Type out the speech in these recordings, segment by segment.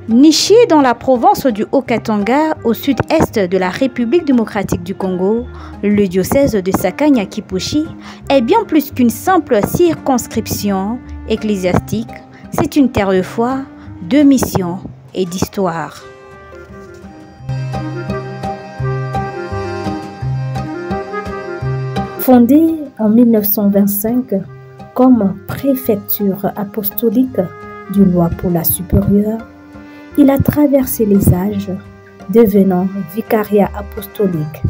Niché dans la province du Haut-Katanga, au sud-est de la République démocratique du Congo, le diocèse de Sakanya-Kipushi est bien plus qu'une simple circonscription ecclésiastique. C'est une terre de foi, de mission et d'histoire. Fondé en 1925 comme préfecture apostolique d'une loi pour la supérieure, il a traversé les âges, devenant vicariat apostolique,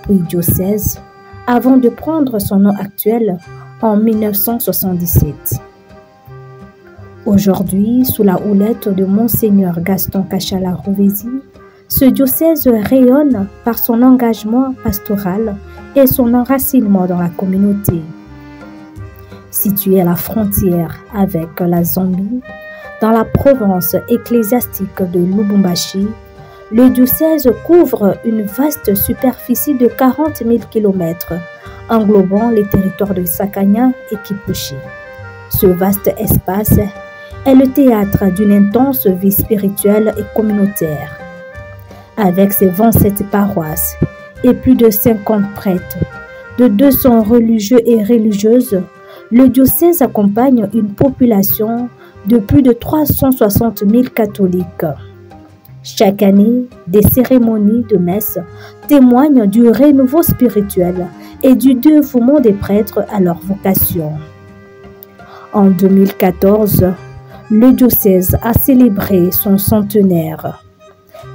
puis diocèse, avant de prendre son nom actuel en 1977. Aujourd'hui, sous la houlette de Monseigneur Gaston Kachala Rovesi, ce diocèse rayonne par son engagement pastoral et son enracinement dans la communauté. Situé à la frontière avec la Zambie, dans la province ecclésiastique de Lubumbashi, le diocèse couvre une vaste superficie de 40 000 km, englobant les territoires de Sakanya et Kipushi. Ce vaste espace est le théâtre d'une intense vie spirituelle et communautaire. Avec ses 27 paroisses et plus de 50 prêtres, de 200 religieux et religieuses, le diocèse accompagne une population de plus de 360 000 catholiques. Chaque année, des cérémonies de messe témoignent du renouveau spirituel et du dévouement des prêtres à leur vocation. En 2014, le diocèse a célébré son centenaire,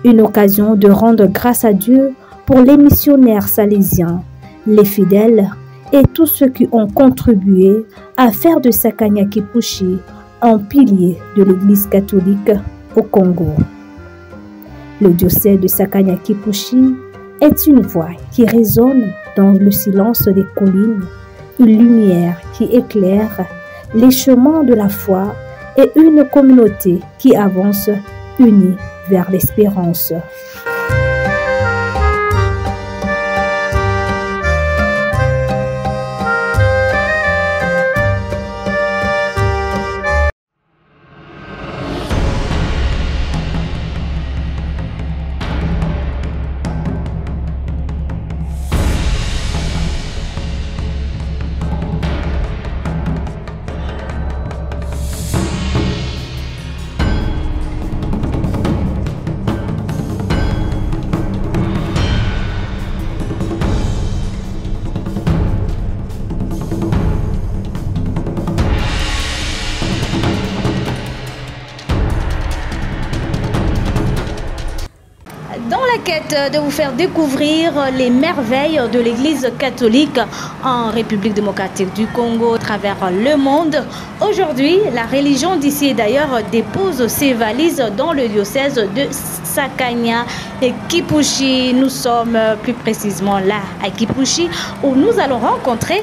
une occasion de rendre grâce à Dieu pour les missionnaires salésiens, les fidèles et tous ceux qui ont contribué à faire de Sakanya-Kipushi un pilier de l'Église catholique au Congo. Le diocèse de Sakanya-Kipushi est une voix qui résonne dans le silence des collines, une lumière qui éclaire les chemins de la foi et une communauté qui avance unie vers l'espérance. De vous faire découvrir les merveilles de l'Église catholique en République démocratique du Congo, à travers le monde. Aujourd'hui, la religion d'ici d'ailleurs dépose ses valises dans le diocèse de Sakanya et Kipushi. Nous sommes plus précisément là à Kipushi où nous allons rencontrer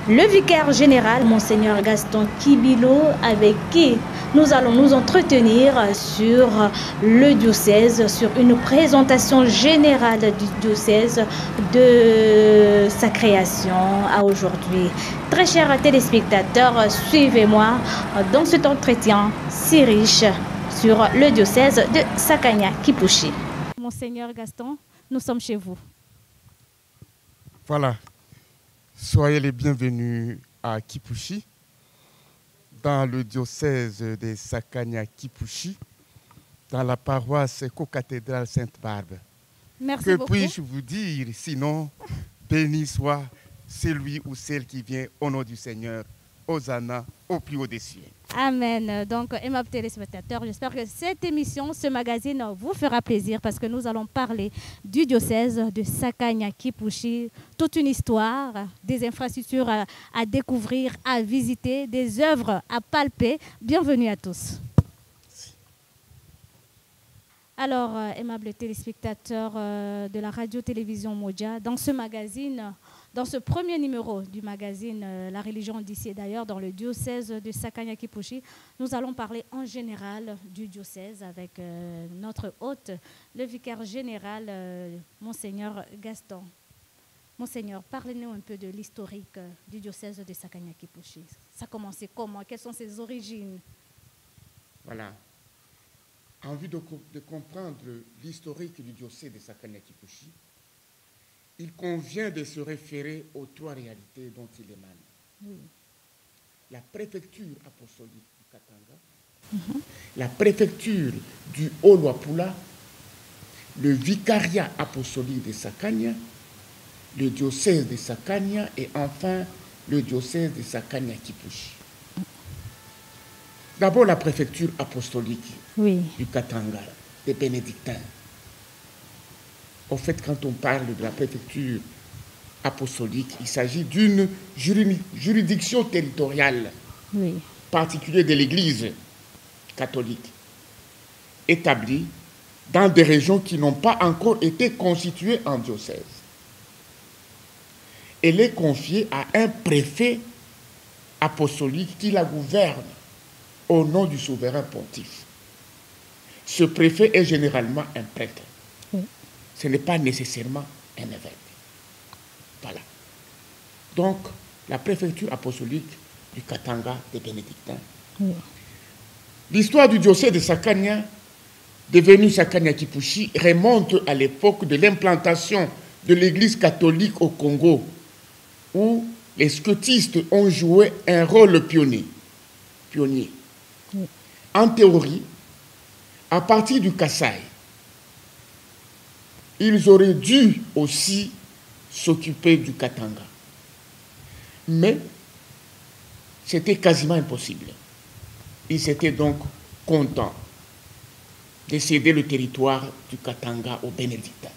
le vicaire général, Monseigneur Gaston Kibilo, avec qui nous allons nous entretenir sur le diocèse, sur une présentation générale du diocèse de sa création à aujourd'hui. Très chers téléspectateurs, suivez-moi dans cet entretien si riche sur le diocèse de Sakanya-Kipushi. Monseigneur Gaston, nous sommes chez vous. Voilà. Soyez les bienvenus à Kipushi, dans le diocèse de Sakanya-Kipushi, dans la paroisse co-cathédrale Sainte-Barbe. Merci que beaucoup. puis-je vous dire, sinon, béni soit celui ou celle qui vient au nom du Seigneur, Hosanna, au plus haut des cieux. Amen. Donc, aimables téléspectateurs, j'espère que cette émission, ce magazine vous fera plaisir parce que nous allons parler du diocèse de Sakanya-Kipushi, toute une histoire, des infrastructures à découvrir, à visiter, des œuvres à palper. Bienvenue à tous. Alors, aimables téléspectateurs de la radio-télévision Moja, dans ce magazine, dans ce premier numéro du magazine La religion d'ici et d'ailleurs, dans le diocèse de Sakanya-Kipushi, nous allons parler en général du diocèse avec notre hôte, le vicaire général, Monseigneur Gaston. Monseigneur, parlez-nous un peu de l'historique du diocèse de Sakanya-Kipushi. Ça a commencé comment? Quelles sont ses origines? Voilà. en vue de comprendre l'historique du diocèse de Sakanya-Kipushi, il convient de se référer aux trois réalités dont il émane. Oui. La préfecture apostolique du Katanga, la préfecture du Haut-Luapula, le vicariat apostolique de Sakanya, le diocèse de Sakanya et enfin le diocèse de Sakanya-Kipushi. D'abord la préfecture apostolique du Katanga, des bénédictins. Au fait, quand on parle de la préfecture apostolique, il s'agit d'une juridiction territoriale particulière de l'Église catholique, établie dans des régions qui n'ont pas encore été constituées en diocèse. Elle est confiée à un préfet apostolique qui la gouverne au nom du souverain pontife. Ce préfet est généralement un prêtre. Ce n'est pas nécessairement un évêque. Voilà. Donc, la préfecture apostolique du Katanga des bénédictins. L'histoire du diocèse de Sakanya, devenu Sakanya-Kipushi, remonte à l'époque de l'implantation de l'Église catholique au Congo, où les scotistes ont joué un rôle pionnier. En théorie, à partir du Kasaï, ils auraient dû aussi s'occuper du Katanga. Mais c'était quasiment impossible. Ils étaient donc contents de céder le territoire du Katanga aux bénédictins,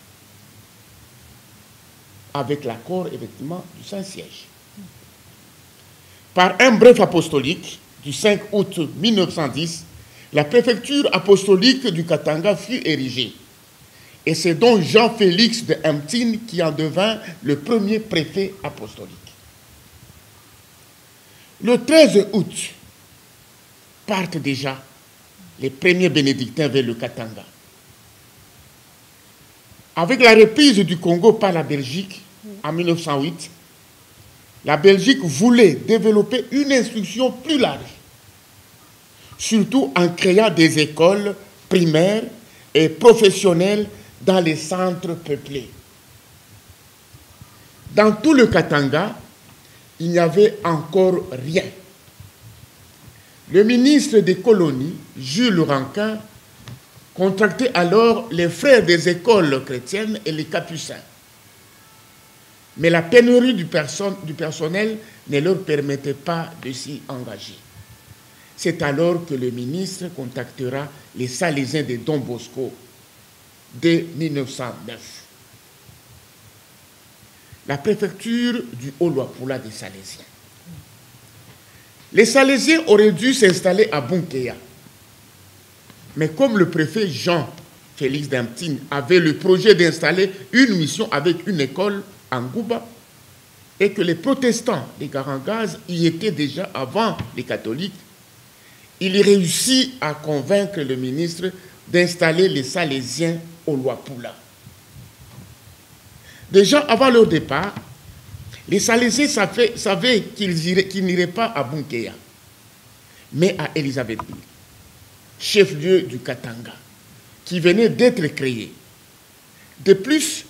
avec l'accord, effectivement, du Saint-Siège. Par un bref apostolique du 5 août 1910, la préfecture apostolique du Katanga fut érigée. Et c'est donc Jean-Félix de Hemtine qui en devint le premier préfet apostolique. Le 13 août partent déjà les premiers bénédictins vers le Katanga. Avec la reprise du Congo par la Belgique en 1908, la Belgique voulait développer une instruction plus large, surtout en créant des écoles primaires et professionnelles dans les centres peuplés. Dans tout le Katanga, il n'y avait encore rien. Le ministre des colonies, Jules Rankin, contractait alors les frères des écoles chrétiennes et les capucins. Mais la pénurie du personnel ne leur permettait pas de s'y engager. C'est alors que le ministre contactera les Salésiens de Don Bosco dès 1909. La préfecture du Haut-Luapula des Salésiens. Les Salésiens auraient dû s'installer à Bunkeya. Mais comme le préfet Jean-Félix d'Hemtine avait le projet d'installer une mission avec une école en Gouba, et que les protestants des Garangaz y étaient déjà avant les catholiques, il réussit à convaincre le ministre d'installer les Salésiens au Luapula. Déjà avant leur départ, les Salésiens savaient qu'ils n'iraient pas à Bunkeya, mais à Elisabethville, chef-lieu du Katanga, qui venait d'être créé. De plus,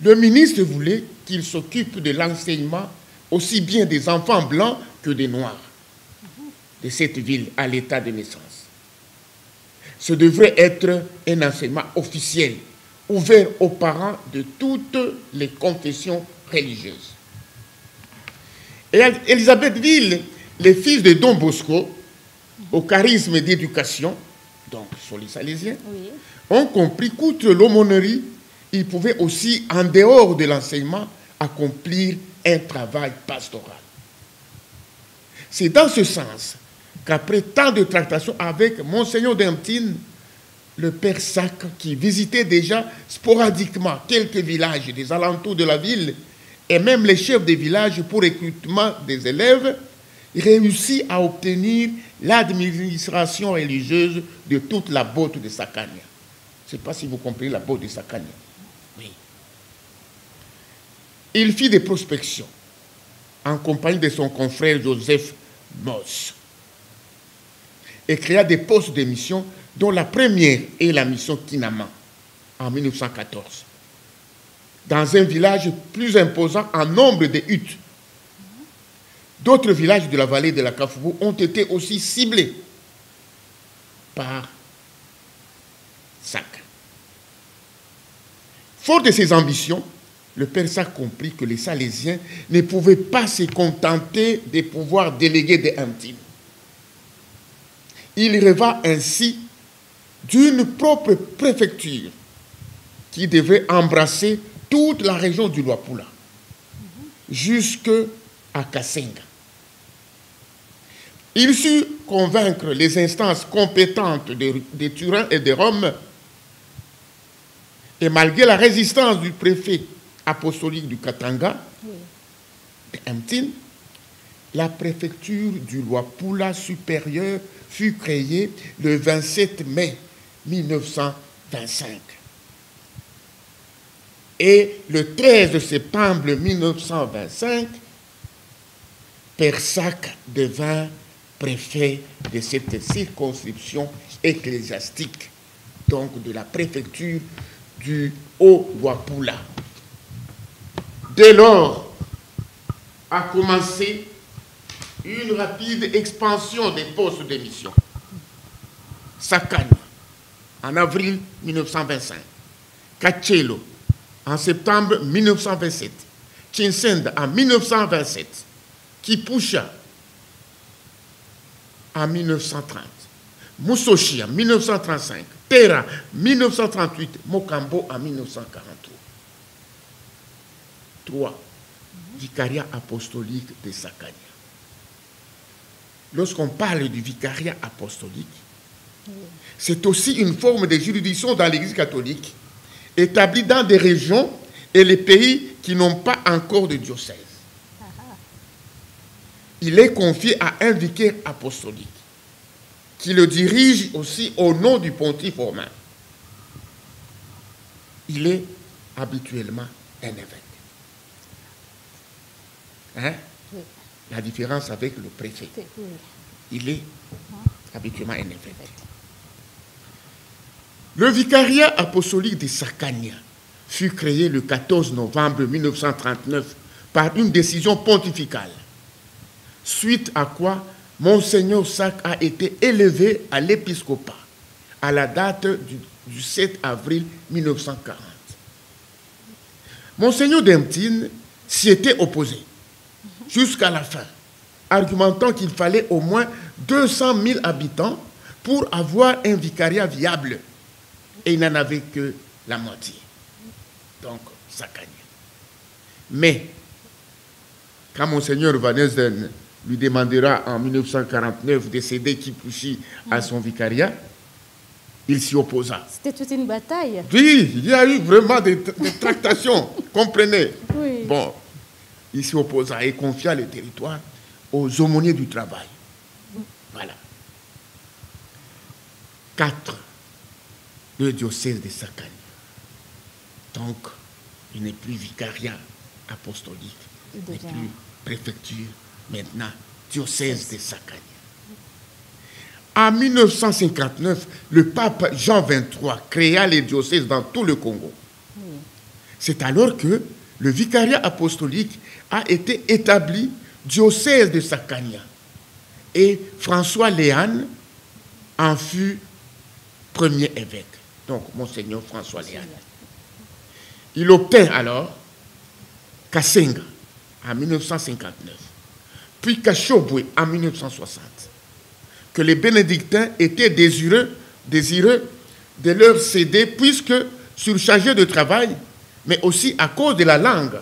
le ministre voulait qu'il s'occupe de l'enseignement aussi bien des enfants blancs que des noirs de cette ville à l'état de naissance. Ce devrait être un enseignement officiel, ouvert aux parents de toutes les confessions religieuses. Et à Elisabethville, les fils de Don Bosco, au charisme d'éducation, donc sur les Salésiens, ont compris qu'outre l'aumônerie, ils pouvaient aussi, en dehors de l'enseignement, accomplir un travail pastoral. C'est dans ce sens qu'après tant de tractations avec Monseigneur d'Hemtine, le père Sac, qui visitait déjà sporadiquement quelques villages des alentours de la ville, et même les chefs des villages pour recrutement des élèves, réussit à obtenir l'administration religieuse de toute la botte de Sakanya. Je ne sais pas si vous comprenez la botte de Sakanya. Oui. Il fit des prospections en compagnie de son confrère Joseph Moss et créa des postes de mission dont la première est la mission Kinama en 1914. Dans un village plus imposant en nombre de huttes. D'autres villages de la vallée de la Kafoubou ont été aussi ciblés par Saka. Fort de ses ambitions, le père Saka comprit que les Salésiens ne pouvaient pas se contenter de pouvoir déléguer des intimes. Il rêva ainsi d'une propre préfecture qui devait embrasser toute la région du Luapula, jusqu'à Kasenga. Il sut convaincre les instances compétentes de Turin et de Rome, et malgré la résistance du préfet apostolique du Katanga, de Mtine, la préfecture du Luapula supérieur fut créée le 27 mai 1925. Et le 13 septembre 1925, Père Saka devint préfet de cette circonscription ecclésiastique, donc de la préfecture du Haut-Luapula. Dès lors a commencé une rapide expansion des postes de mission. Sakanya, en avril 1925. Kachelo, en septembre 1927. Chinsenda, en 1927. Kipusha, en 1930. Musoshi, en 1935. Tera, 1938. Mokambo, en 1943. 3. Vicariat apostolique de Sakanya. Lorsqu'on parle du vicariat apostolique, c'est aussi une forme de juridiction dans l'Église catholique, établie dans des régions et les pays qui n'ont pas encore de diocèse. Il est confié à un vicaire apostolique, qui le dirige aussi au nom du pontife romain. Il est habituellement un évêque. Hein? Oui. La différence avec le préfet. Oui. Il est habituellement un évêque. Le vicariat apostolique de Sakanya fut créé le 14 novembre 1939 par une décision pontificale, suite à quoi Monseigneur Saka a été élevé à l'épiscopat à la date du 7 avril 1940. Monseigneur Demtine s'y était opposé jusqu'à la fin, argumentant qu'il fallait au moins 200 000 habitants pour avoir un vicariat viable. Et il n'en avait que la moitié. Donc, Sakanya. Mais, quand Monseigneur Vanezen lui demandera en 1949 de céder Kipushi à son vicariat, il s'y opposa. C'était toute une bataille. Oui, il y a eu vraiment des tractations, comprenez. Oui. Bon, il s'y opposa et confia le territoire aux aumôniers du travail. Voilà. 4. Le diocèse de Sakanya. Donc, il n'est plus vicariat apostolique, il n'est plus préfecture, maintenant diocèse de Sakanya. En 1959, le pape Jean XXIII créa les diocèses dans tout le Congo. C'est alors que le vicariat apostolique a été établi diocèse de Sakanya. Et François Léane en fut premier évêque. Donc, Monseigneur François Léane. Il obtint alors Kasenga en 1959, puis Kachobwe en 1960, que les bénédictins étaient désireux de leur céder, puisque surchargés de travail, mais aussi à cause de la langue.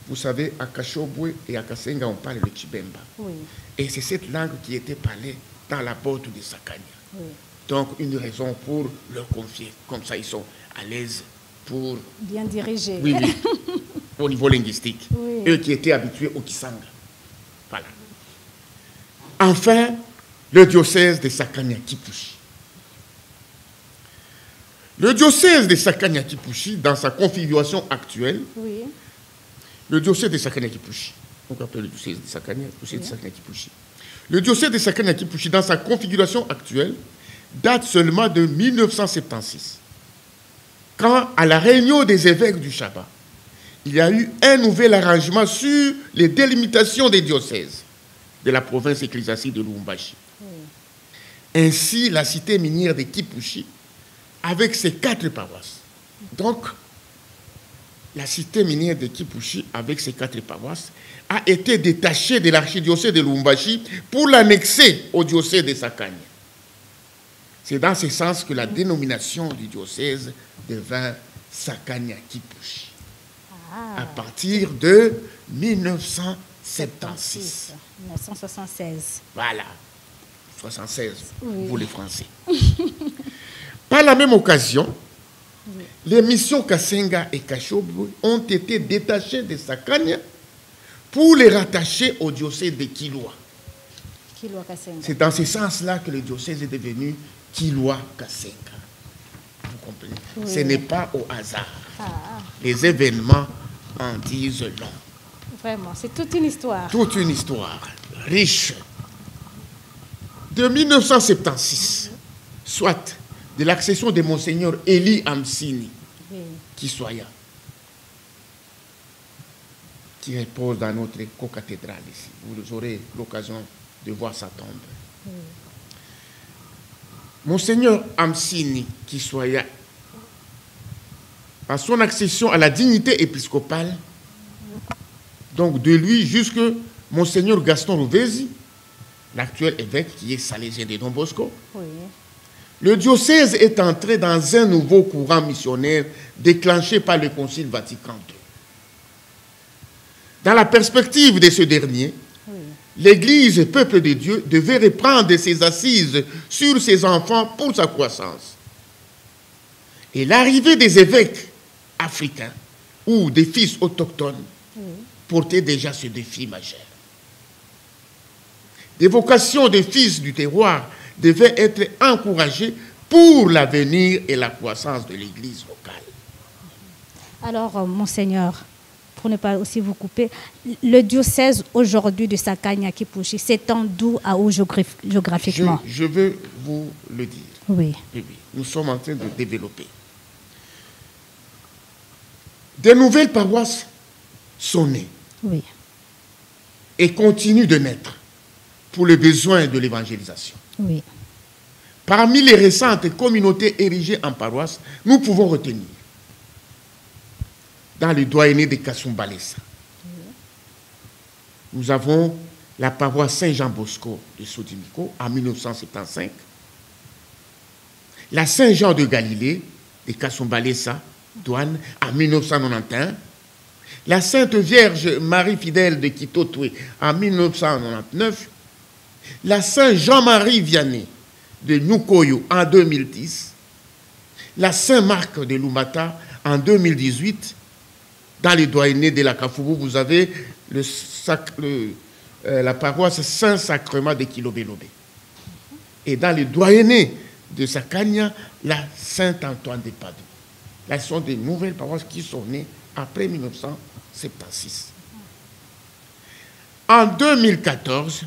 Vous savez, à Kachobwe et à Kasenga, on parle le Chibemba. Oui. Et c'est cette langue qui était parlée dans la botte de Sakanya. Oui. Donc, une raison pour leur confier. Comme ça, ils sont à l'aise pour... Bien diriger. Oui, oui. Au niveau linguistique. Oui. Eux qui étaient habitués au Kisanga. Voilà. Enfin, le diocèse de Sakanya-Kipushi. Le diocèse de Sakanya-Kipushi, dans sa configuration actuelle, oui. Le diocèse de Sakanya-Kipushi, on appelle le diocèse de Sakanya-Kipushi. Le diocèse de Sakanya-Kipushi, dans sa configuration actuelle, date seulement de 1976. Quand, à la réunion des évêques du Shabbat, il y a eu un nouvel arrangement sur les délimitations des diocèses de la province ecclésiastique de Lubumbashi. Ainsi, la cité minière de Kipushi, avec ses 4 paroisses. Donc, la cité minière de Kipushi, avec ses 4 paroisses, a été détachée de l'archidiocèse de Lubumbashi pour l'annexer au diocèse de Sakanya. C'est dans ce sens que la dénomination du diocèse devint Sakanya Kipushi. À partir de 1976. 1976. Voilà. 76 pour les Français. Par la même occasion, les missions Kasenga et Kashobu ont été détachées de Sakanya pour les rattacher au diocèse de Kilwa. C'est dans ce sens-là que le diocèse est devenu Kilwa Kasenga. Vous comprenez? Oui. Ce n'est pas au hasard. Les événements en disent long. Vraiment, c'est toute une histoire. Toute une histoire riche. De 1976, soit de l'accession de Monseigneur Eli Amsini, Kiswaya, qui repose dans notre co-cathédrale ici. Vous aurez l'occasion de voir sa tombe. Monseigneur Amsini Kiswaya, à son accession à la dignité épiscopale, donc de lui jusque Monseigneur Gaston Rouvezi, l'actuel évêque qui est salésien de Don Bosco, le diocèse est entré dans un nouveau courant missionnaire déclenché par le Concile Vatican II. Dans la perspective de ce dernier, l'Église, peuple de Dieu, devait reprendre ses assises sur ses enfants pour sa croissance. Et l'arrivée des évêques africains ou des fils autochtones portait déjà ce défi majeur. Des vocations de fils du terroir devaient être encouragées pour l'avenir et la croissance de l'Église locale. Alors, Monseigneur, pour ne pas aussi vous couper, le diocèse aujourd'hui de Sakanya Kipushi s'étend d'où à où géographiquement? Je veux vous le dire. Oui. Nous sommes en train de développer. Des nouvelles paroisses sont nées et continuent de naître pour les besoins de l'évangélisation. Parmi les récentes communautés érigées en paroisse, nous pouvons retenir dans le doyenné de Kasumbalesa. Nous avons la paroisse Saint-Jean-Bosco de Sodimiko en 1975, la Saint-Jean de Galilée de Kasumbalesa, Douane, en 1991, la Sainte Vierge Marie Fidèle de Kitotwe en 1999, la Saint-Jean-Marie Vianney de Nukoyo en 2010, la Saint-Marc de Lumata en 2018. Dans les doyennés de la Kafoubou, vous avez la paroisse Saint-Sacrement de Kilobélobé. Et dans les doyennés de Sakanya, la Saint-Antoine de Padoue. Là, ce sont des nouvelles paroisses qui sont nées après 1976. En 2014,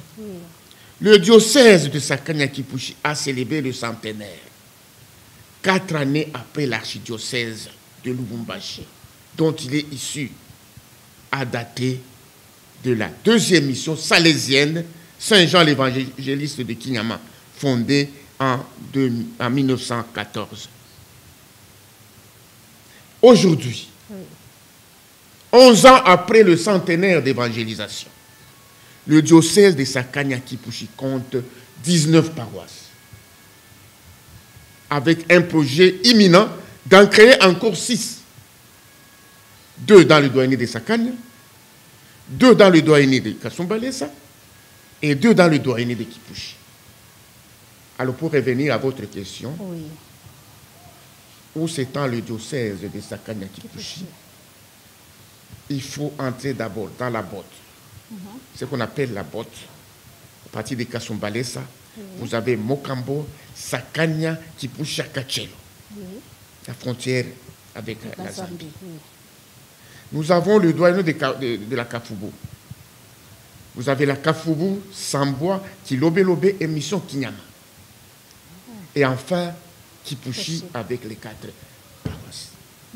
le diocèse de Sakanya Kipushi a célébré le centenaire, 4 années après l'archidiocèse de Lubumbashi, dont il est issu, à dater de la 2e mission salésienne Saint-Jean l'évangéliste de Kinyama, fondée en 1914. Aujourd'hui, 11 ans après le centenaire d'évangélisation, le diocèse de Sakanya Kipushi compte 19 paroisses, avec un projet imminent d'en créer encore 6. 2 dans le doyenné de Sakanya, 2 dans le doyenné de Kasumbalesa et 2 dans le doyenné de Kipushi. Alors, pour revenir à votre question, où s'étend le diocèse de Sakanya Kipushi, il faut entrer d'abord dans la botte. Ce qu'on appelle la botte, à partir de Kasumbalesa, vous avez Mokambo, Sakanya, Kipushi, Kachelo, la frontière avec la Zambie. Nous avons le doyenné de la Kafoubou. Vous avez la Kafoubou, Samboa, Kilobélobé et Mission Kinyama. et enfin Kipushi avec les 4 paroisses.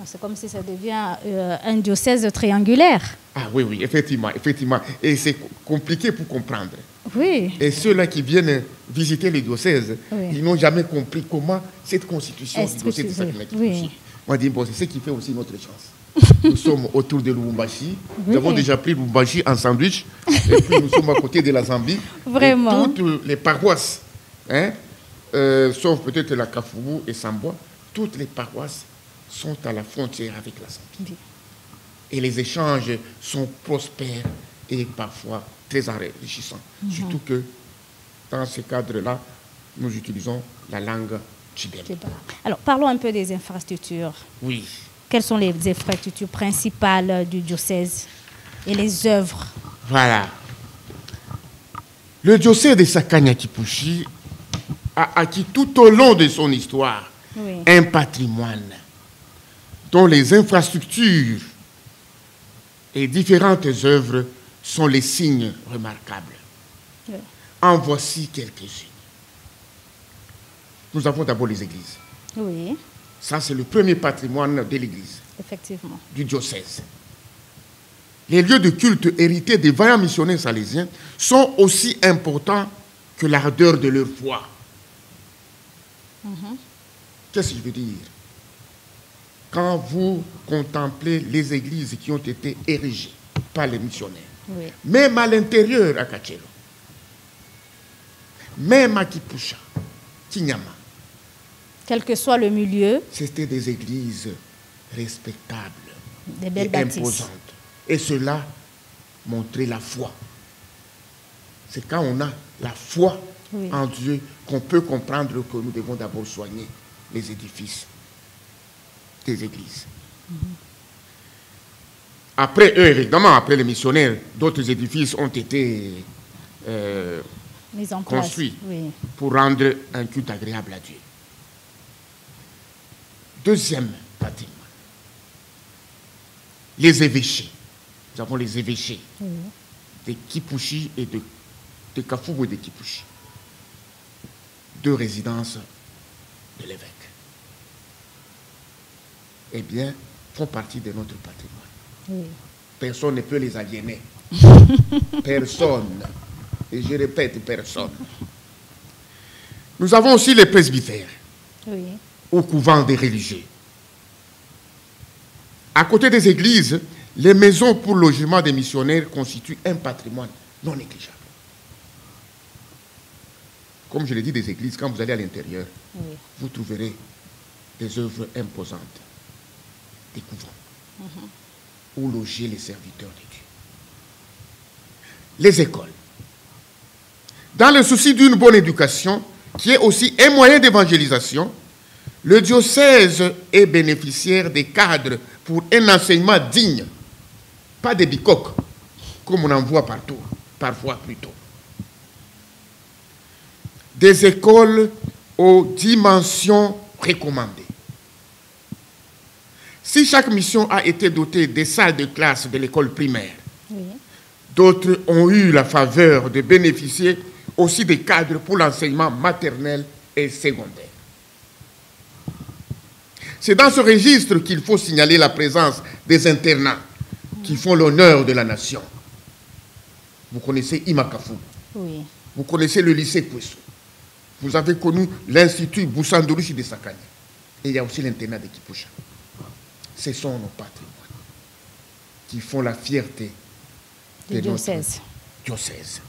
C'est comme si ça devient un diocèse triangulaire. Ah oui, oui, effectivement, effectivement. Et c'est compliqué pour comprendre. Oui. Et ceux-là qui viennent visiter les diocèses, Oui. ils n'ont jamais compris comment cette constitution du diocèse de Sakanya-Kipushi. Oui. Moi, je dis, bon, c'est ce qui fait aussi notre chance. Nous sommes autour de Lubumbashi. Nous avons déjà pris Lubumbashi en sandwich. Et puis nous sommes à côté de la Zambie. Vraiment. Et toutes les paroisses, hein, sauf peut-être la Kafoubou et Samboa, toutes les paroisses sont à la frontière avec la Zambie. Et les échanges sont prospères et parfois très enrichissants. Surtout que dans ce cadre-là, nous utilisons la langue tchibéma. Alors, parlons un peu des infrastructures. Oui. Quelles sont les infrastructures principales du diocèse et les œuvres? Voilà. Le diocèse de Sakanya-Kipushi a acquis tout au long de son histoire un patrimoine dont les infrastructures et différentes œuvres sont les signes remarquables. Oui. En voici quelques-unes. Nous avons d'abord les églises. Oui, Ça, c'est le premier patrimoine de l'église, effectivement. du diocèse. Les lieux de culte hérités des vaillants missionnaires salésiens sont aussi importants que l'ardeur de leur foi. Qu'est-ce que je veux dire? Quand vous contemplez les églises qui ont été érigées par les missionnaires, Oui. même à l'intérieur à Kachelo, même à Kipusha, Kinyama, Quel que soit le milieu, c'était des églises respectables des belles et bâtisses. imposantes. Et cela montrait la foi. C'est quand on a la foi en Dieu qu'on peut comprendre que nous devons d'abord soigner les édifices des églises. Après eux, évidemment, après les missionnaires, d'autres édifices ont été Mise en place. construits Oui. pour rendre un culte agréable à Dieu. Deuxième patrimoine, les évêchés. Nous avons les évêchés de Kipushi et de Kafoubou et de Kipushi. 2 résidences de l'évêque. Eh bien, font partie de notre patrimoine. Oui. Personne ne peut les aliéner. Personne. Et je répète, personne. Nous avons aussi les presbytères Oui. au couvent des religieux. À côté des églises, les maisons pour logement des missionnaires constituent un patrimoine non négligeable. Comme je l'ai dit, des églises, quand vous allez à l'intérieur, vous trouverez des œuvres imposantes, des couvents, où loger les serviteurs de Dieu. Les écoles. Dans le souci d'une bonne éducation, qui est aussi un moyen d'évangélisation, le diocèse est bénéficiaire des cadres pour un enseignement digne, pas des bicoques, comme on en voit partout, parfois plutôt. Des écoles aux dimensions recommandées. Si chaque mission a été dotée des salles de classe de l'école primaire, d'autres ont eu la faveur de bénéficier aussi des cadres pour l'enseignement maternel et secondaire. C'est dans ce registre qu'il faut signaler la présence des internats qui font l'honneur de la nation. Vous connaissez Imakafou. Oui. Vous connaissez le lycée Kwesso. Vous avez connu l'institut Boussandorushi de Sakanya. Et il y a aussi l'internat de Kipusha. Ce sont nos patrimoines qui font la fierté de notre diocèse.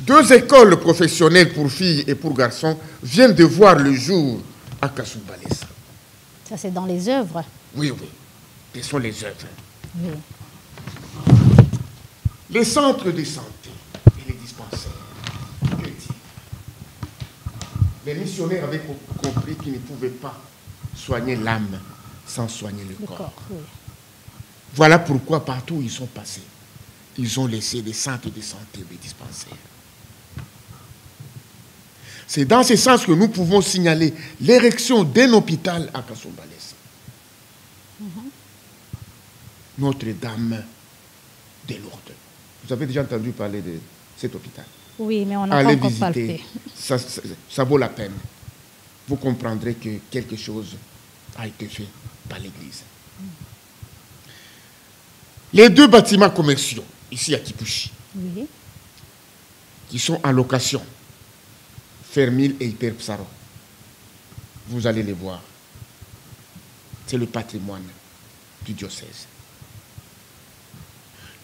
2 écoles professionnelles pour filles et pour garçons viennent de voir le jour à Kasumbalesa. Ça, c'est dans les œuvres. Oui, oui. Ce sont les œuvres. Oui. Les centres de santé et les dispensaires. Que dire? Les missionnaires avaient compris qu'ils ne pouvaient pas soigner l'âme sans soigner le corps. Oui. Voilà pourquoi partout où ils sont passés, ils ont laissé des centres de santé et des dispensaires. C'est dans ce sens que nous pouvons signaler l'érection d'un hôpital à Kasumbalesa. Notre-Dame des Lourdes. Vous avez déjà entendu parler de cet hôpital? Oui, mais on n'a pas Allez encore visiter. palpé. ça vaut la peine. Vous comprendrez que quelque chose a été fait par l'Église. Les 2 bâtiments commerciaux, ici à Kipushi, Oui. qui sont en location, Fermil et Hyper Psaro, vous allez les voir. C'est le patrimoine du diocèse.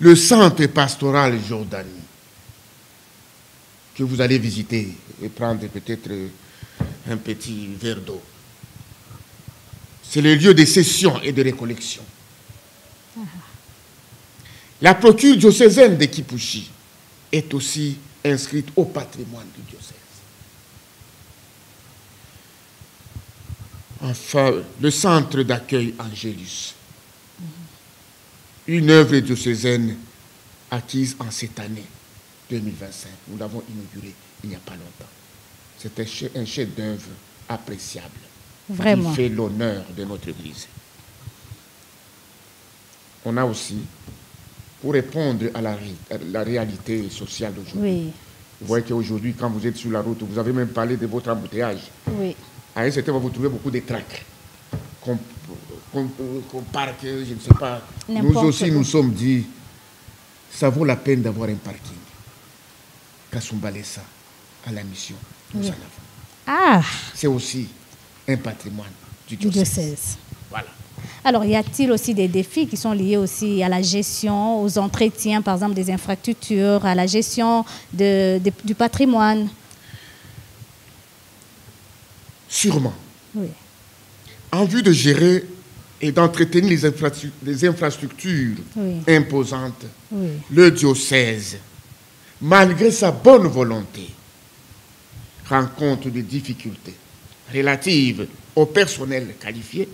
Le centre pastoral Jordanie, que vous allez visiter et prendre peut-être un petit verre d'eau. C'est le lieu de session et de récollection. La procure diocésaine de Kipushi est aussi inscrite au patrimoine du diocèse. Enfin, le centre d'accueil Angélus, une œuvre diocésaine acquise en cette année 2025. Nous l'avons inauguré il n'y a pas longtemps. C'est un chef-d'œuvre appréciable. Vraiment. Qui fait l'honneur de notre Église. On a aussi, pour répondre à la réalité sociale d'aujourd'hui, Oui. vous voyez qu'aujourd'hui, quand vous êtes sur la route, vous avez même parlé de votre embouteillage. Oui. À un certain moment, vous trouvez beaucoup de traques qu'on parque, je ne sais pas. Nous aussi, nous sommes dit, ça vaut la peine d'avoir un parking. Kasumbalesa à la mission, nous en avons. Ah, c'est aussi un patrimoine du diocèse. Voilà. Alors, y a-t-il aussi des défis qui sont liés aussi à la gestion, aux entretiens, par exemple, des infrastructures, à la gestion du patrimoine? Sûrement. Oui. En vue de gérer et d'entretenir les infrastructures Oui. imposantes, Oui. le diocèse, malgré sa bonne volonté, rencontre des difficultés relatives au personnel qualifié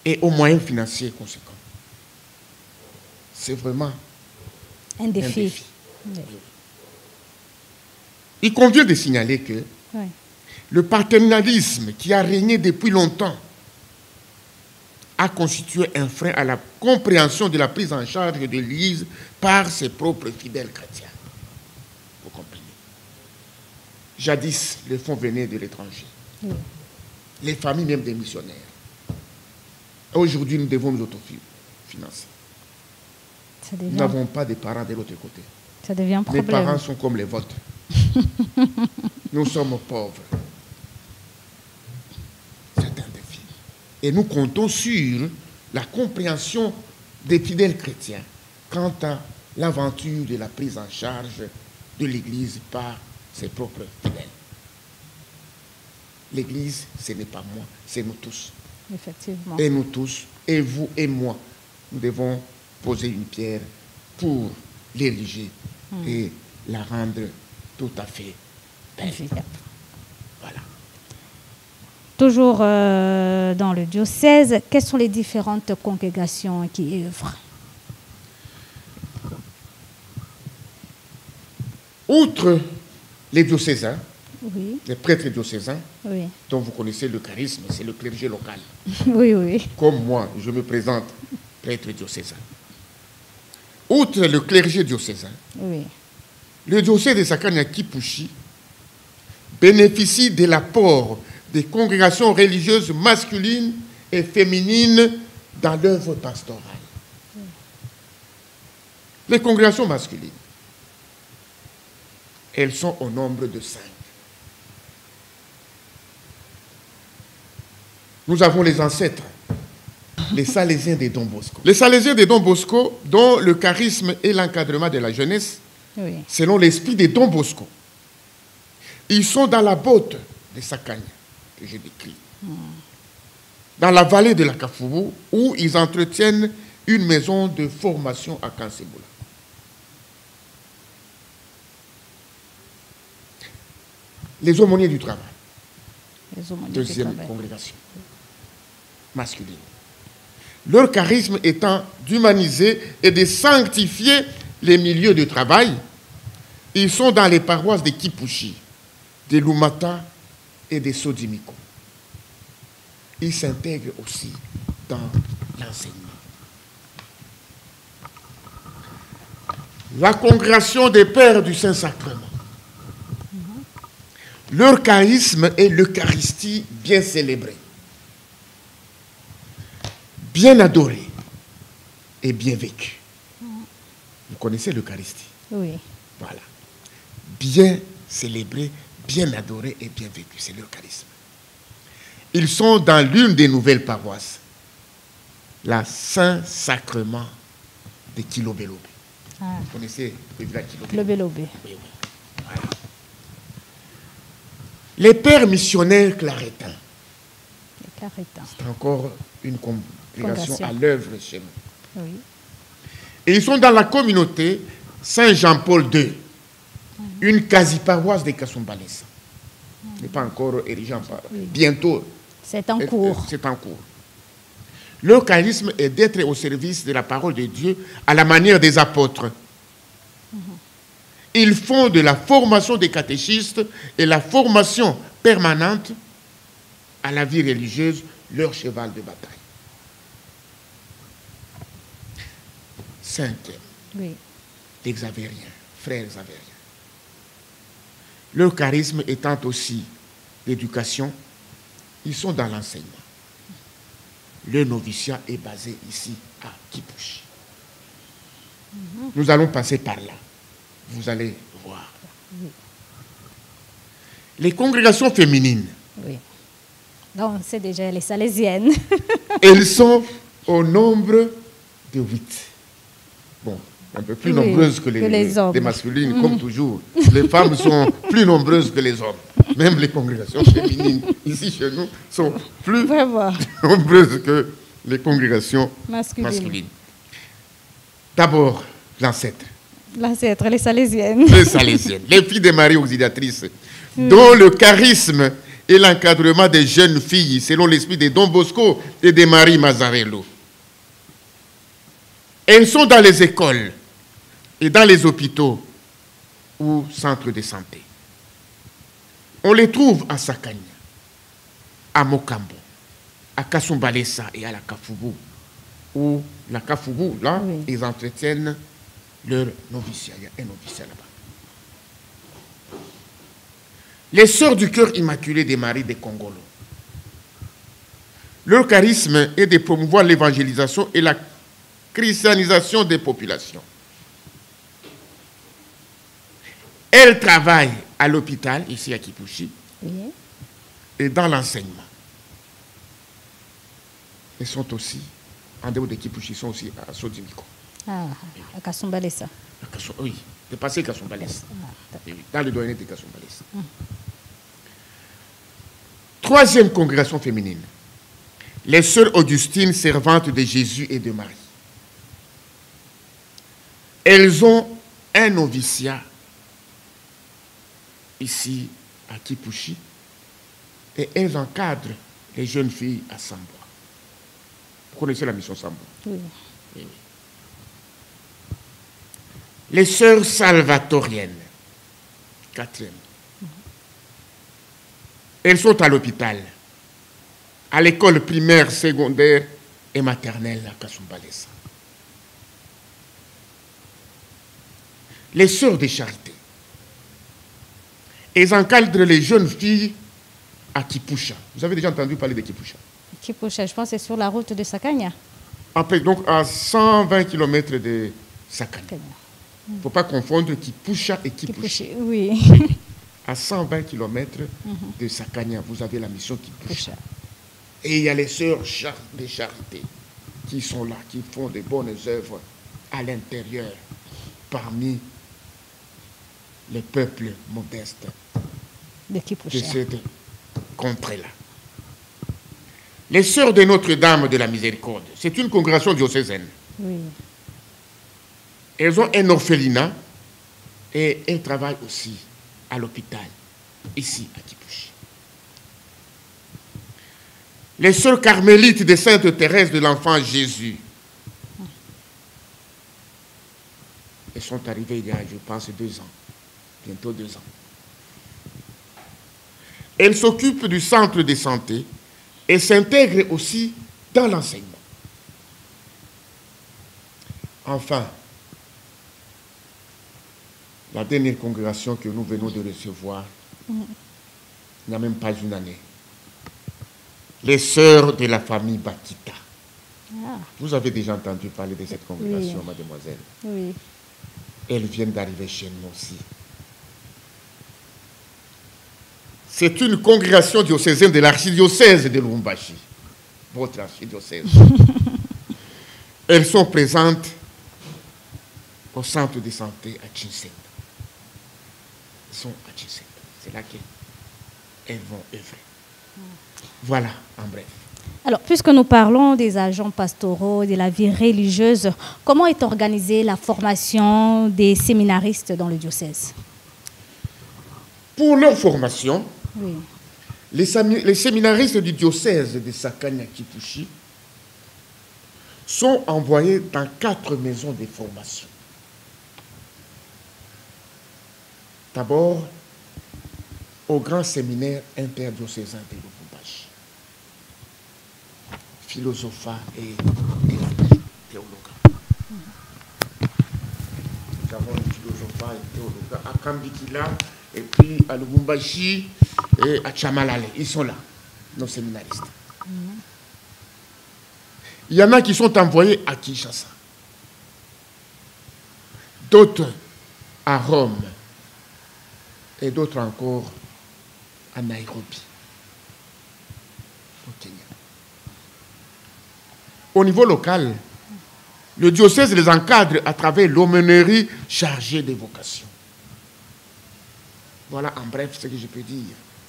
et aux moyens financiers conséquents. C'est vraiment un défi. Oui. Il convient de signaler que Oui. le paternalisme qui a régné depuis longtemps a constitué un frein à la compréhension de la prise en charge de l'Église par ses propres fidèles chrétiens. Vous comprenez? Jadis, les fonds venaient de l'étranger. Oui. Les familles même des missionnaires. Aujourd'hui, nous devons nous autofinancer. Nous n'avons pas de parents de l'autre côté. Ça devient un problème. Les parents sont comme les vôtres. Nous sommes pauvres. C'est un défi. Et nous comptons sur la compréhension des fidèles chrétiens quant à l'aventure de la prise en charge de l'Église par ses propres fidèles. L'Église, ce n'est pas moi, c'est nous tous. Effectivement. Et nous tous, et vous et moi, nous devons poser une pierre pour l'ériger et la rendre tout à fait belle. Voilà. Toujours dans le diocèse, quelles sont les différentes congrégations qui œuvrent? Outre les diocésains, Oui. les prêtres diocésains, Oui. dont vous connaissez le charisme, c'est le clergé local. Oui, oui. Comme moi, je me présente prêtre diocésain. Outre le clergé diocésain, Oui. le diocèse de Sakanya-Kipushi bénéficie de l'apport des congrégations religieuses masculines et féminines dans l'œuvre pastorale. Les congrégations masculines, elles sont au nombre de 5. Nous avons les ancêtres, les Salésiens des Don Bosco. Les Salésiens des Don Bosco, dont le charisme et l'encadrement de la jeunesse, Oui. selon l'esprit des Don Bosco. Ils sont dans la botte de Sakanya, que j'ai décrit. Dans la vallée de la Kafoubou, où ils entretiennent une maison de formation à Kanseboula. Les aumôniers du travail. Les aumôniers Deuxième du travail. congrégation masculine. Leur charisme étant d'humaniser et de sanctifier les milieux de travail, ils sont dans les paroisses de Kipushi, de Lumata et de Sodimiko. Ils s'intègrent aussi dans l'enseignement. La congrégation des Pères du Saint-Sacrement Leur charisme est l'Eucharistie bien célébrée, bien adorée et bien vécue. Vous connaissez l'Eucharistie? Oui. Voilà. Bien célébrée, bien adorée et bien vécue. C'est l'Eucharisme. Ils sont dans l'une des nouvelles paroisses, la Saint-Sacrement de Kilobé-Lobé. Ah. Vous connaissez le village Kilobé? Lobé-Lobé. Oui, oui. Voilà. Les pères missionnaires claretins, Les Carétins. c'est encore une congrégation Congrégation. à l'œuvre chez nous. Oui. Et ils sont dans la communauté Saint-Jean-Paul II, une quasi-paroisse de Kasumbalesa. N'est pas encore érigée en paroisse. Oui. Bientôt. C'est en cours. C'est en cours. Leur charisme est d'être au service de la parole de Dieu à la manière des apôtres. Ils font de la formation des catéchistes et la formation permanente à la vie religieuse leur cheval de bataille. Cinquième, Oui. les Xavériens, frères Xavériens. Leur charisme étant aussi l'éducation, ils sont dans l'enseignement. Le noviciat est basé ici à Kipushi. Nous allons passer par là. Vous allez voir. Les congrégations féminines, Oui. Donc, c'est déjà les Salésiennes. elles sont au nombre de 8. Bon, un peu plus Oui, nombreuses que les hommes. les masculines, comme toujours. Les femmes sont plus nombreuses que les hommes. Même les congrégations féminines, ici chez nous, sont plus Vraiment. nombreuses que les congrégations Masculine. masculines. D'abord, l'ancêtre, L'ancêtre, les Salésiennes. les Salésiennes, les filles de Marie auxiliatrices, dont le charisme et l'encadrement des jeunes filles, selon l'esprit de Don Bosco et de Marie Mazzarello. Elles sont dans les écoles et dans les hôpitaux ou centres de santé. On les trouve à Sakanya, à Mokambo, à Kasumbalesa et à la Kafougou. Où la Kafougou, là, Oui. ils entretiennent leur noviciat. Il y a un noviciat là-bas. Les sœurs du cœur immaculé des Maries de Congolo. Leur charisme est de promouvoir l'évangélisation et la christianisation des populations. Elles travaillent à l'hôpital, ici à Kipushi, Oui. et dans l'enseignement. Elles sont aussi, en dehors de Kipushi, sont aussi à Sodimiko. Ah, à Kasumbalesa. Oui, c'est passé Kasumbalesa. Ah, Oui, dans le doyen de Kasumbalesa. Troisième congrégation féminine. Les sœurs Augustines, servantes de Jésus et de Marie. Elles ont un noviciat ici à Kipushi et elles encadrent les jeunes filles à Samboa. Vous connaissez la mission Samboa? oui. Oui, oui. Les sœurs salvatoriennes, quatrième. Elles sont à l'hôpital, à l'école primaire, secondaire et maternelle à Kasumbalesa. Les sœurs de charité. Elles encadrent les jeunes filles à Kipusha. Vous avez déjà entendu parler de Kipusha? Kipusha, je pense que c'est sur la route de Sakanya. Après, donc à 120 km de Sakanya. Il ne faut pas confondre Kipusha et Kipushi. Kipusha, oui. À 120 km de Sakanya, vous avez la mission Kipusha. Kipusha. Et il y a les sœurs de charité qui sont là, qui font de bonnes œuvres à l'intérieur, parmi les peuples modestes De de Kipusha. cette contrée-là. Les sœurs de Notre-Dame de la Miséricorde, c'est une congrégation diocésaine. Oui. Elles ont un orphelinat et elles travaillent aussi à l'hôpital, ici à Kipushi. Les sœurs carmélites de Sainte Thérèse de l'Enfant Jésus. Elles sont arrivées il y a, je pense, 2 ans. Bientôt 2 ans. Elles s'occupent du centre de santé et s'intègrent aussi dans l'enseignement. Enfin, la dernière congrégation que nous venons de recevoir, il n'y a même pas une année. Les sœurs de la famille Bakita. Ah, Vous avez déjà entendu parler de cette congrégation, Oui. mademoiselle. oui. Elles viennent d'arriver chez nous aussi. C'est une congrégation diocésaine de l'archidiocèse de Lubumbashi. Votre archidiocèse. Elles sont présentes au centre de santé à Chinsenda. Elles sont à Chinsenda. C'est là qu'elles vont œuvrer. Voilà, en bref. Alors, puisque nous parlons des agents pastoraux, de la vie religieuse, comment est organisée la formation des séminaristes dans le diocèse? Pour leur formation, Oui. les séminaristes du diocèse de Sakanya-Kipushi sont envoyés dans 4 maisons de formation. D'abord, au grand séminaire interdiocésain de Lubumbashi, philosopha et théologue. Nous avons un philosopha et théologue à Kambikila, et puis à Lubumbashi et à Chamalale. Ils sont là, nos séminaristes. Il y en a qui sont envoyés à Kinshasa, d'autres à Rome, et d'autres encore à Nairobi, au Kenya. Au niveau local, le diocèse les encadre à travers l'aumônerie chargée des vocations. Voilà en bref ce que je peux dire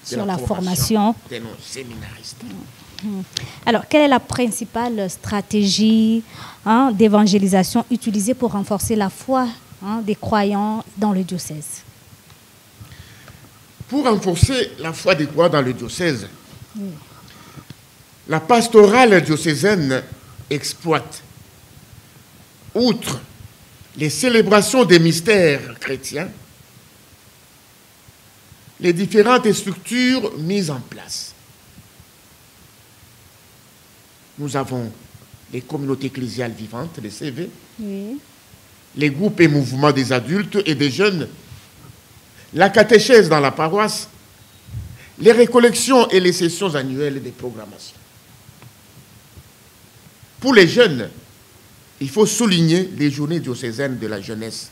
de Sur la formation de nos séminaristes. Alors, quelle est la principale stratégie d'évangélisation utilisée pour renforcer la foi des croyants dans le diocèse? Pour renforcer la foi des croyants dans le diocèse, la pastorale diocésaine exploite, outre les célébrations des mystères chrétiens, les différentes structures mises en place. Nous avons les communautés ecclésiales vivantes, les CV, Oui. les groupes et mouvements des adultes et des jeunes, la catéchèse dans la paroisse, les récollections et les sessions annuelles des programmations. Pour les jeunes, il faut souligner les journées diocésaines de la jeunesse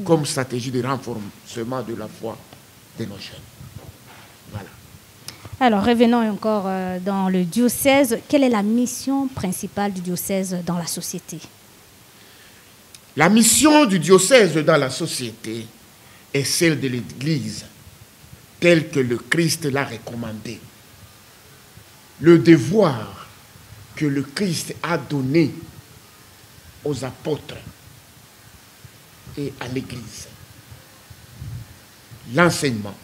comme stratégie de renforcement de la foi de nos jeunes. Voilà. Alors, revenons encore dans le diocèse. Quelle est la mission principale du diocèse dans la société? La mission du diocèse dans la société est celle de l'Église, telle que le Christ l'a recommandée. Le devoir que le Christ a donné aux apôtres et à l'Église. L'enseignement,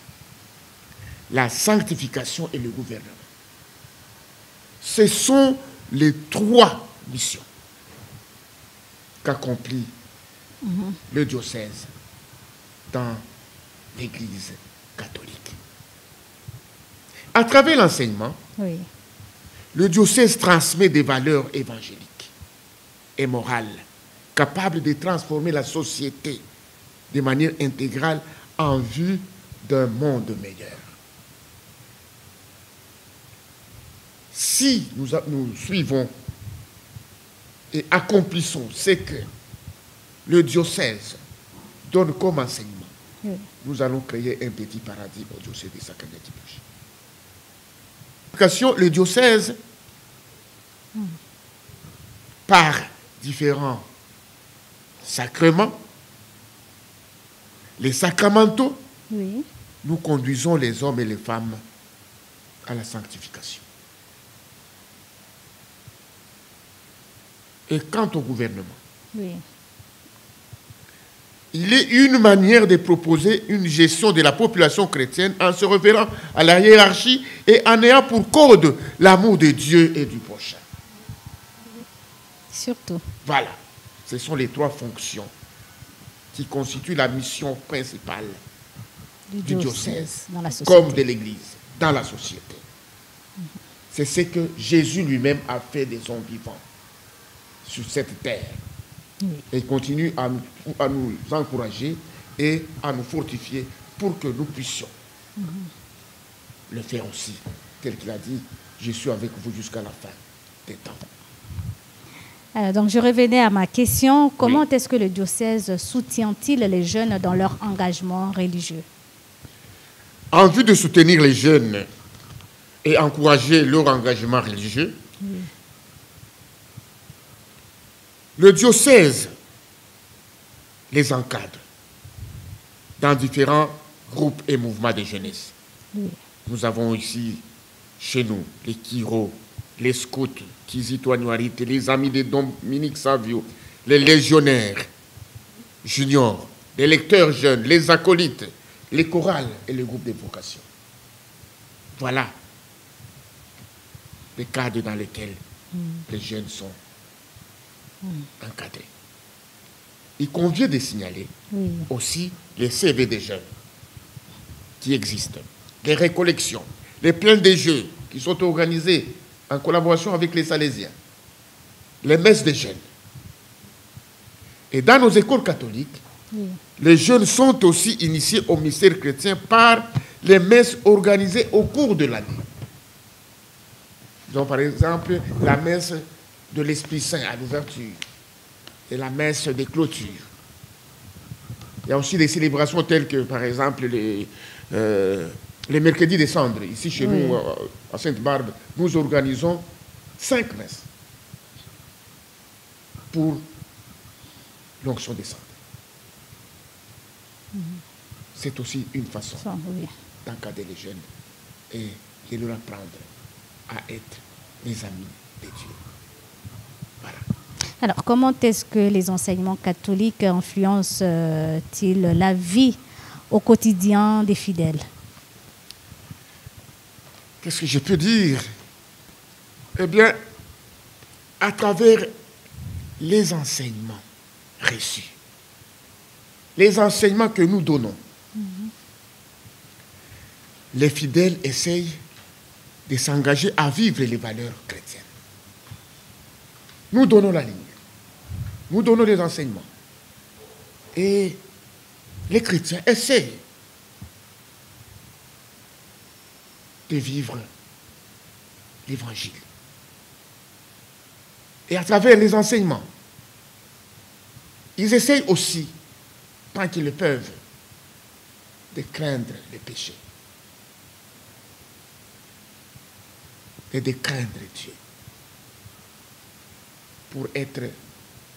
la sanctification et le gouvernement. Ce sont les 3 missions qu'accomplit le diocèse dans l'Église catholique. À travers l'enseignement, Oui. le diocèse transmet des valeurs évangéliques et morales capables de transformer la société de manière intégrale en vue d'un monde meilleur. Si nous suivons et accomplissons ce que le diocèse donne comme enseignement, Oui. nous allons créer un petit paradis au diocèse de Sakanya-Kipushi. Le diocèse, par différents sacrements, les sacramentaux, Oui. nous conduisons les hommes et les femmes à la sanctification. Et quant au gouvernement, Oui. il est une manière de proposer une gestion de la population chrétienne en se référant à la hiérarchie et en ayant pour code l'amour de Dieu et du prochain. Surtout. Voilà, ce sont les 3 fonctions qui constituent la mission principale du diocèse, dans la société. comme de l'Église, dans la société. C'est ce que Jésus lui-même a fait des hommes vivants sur cette terre. Oui. Et il continue à nous encourager et à nous fortifier pour que nous puissions le faire aussi, tel qu'il a dit, je suis avec vous jusqu'à la fin des temps. Donc, je revenais à ma question. Comment est-ce que le diocèse soutient-il les jeunes dans leur engagement religieux? En vue de soutenir les jeunes et encourager leur engagement religieux, le diocèse les encadre dans différents groupes et mouvements de jeunesse. Nous avons ici, chez nous, les Kiro, les scouts, Kizito Anuarite, les amis de Dominique Savio, les légionnaires juniors, les lecteurs jeunes, les acolytes, les chorales et les groupes de vocation. Voilà les cadres dans lesquels les jeunes sont encadrés. Il convient de signaler aussi les CV des jeunes qui existent, les récollections, les plans de jeux qui sont organisés en collaboration avec les Salésiens, les messes des jeunes. Et dans nos écoles catholiques, les jeunes sont aussi initiés au mystère chrétien par les messes organisées au cours de l'année. Donc, par exemple, la messe de l'Esprit Saint à l'ouverture et la messe des clôtures. Il y a aussi des célébrations telles que, par exemple, les mercredis des cendres. Ici, chez nous, à Sainte-Barbe, nous organisons 5 messes pour l'onction des cendres. C'est aussi une façon d'encadrer les jeunes et de leur apprendre à être les amis de Dieu. Voilà. Alors, comment est-ce que les enseignements catholiques influencent-ils la vie au quotidien des fidèles? Qu'est-ce que je peux dire? Eh bien, à travers les enseignements reçus, les enseignements que nous donnons, les fidèles essayent de s'engager à vivre les valeurs chrétiennes. Nous donnons la ligne, nous donnons les enseignements. Et les chrétiens essayent de vivre l'évangile. Et à travers les enseignements, ils essayent aussi, tant qu'ils le peuvent, de craindre les péchés et de craindre Dieu pour être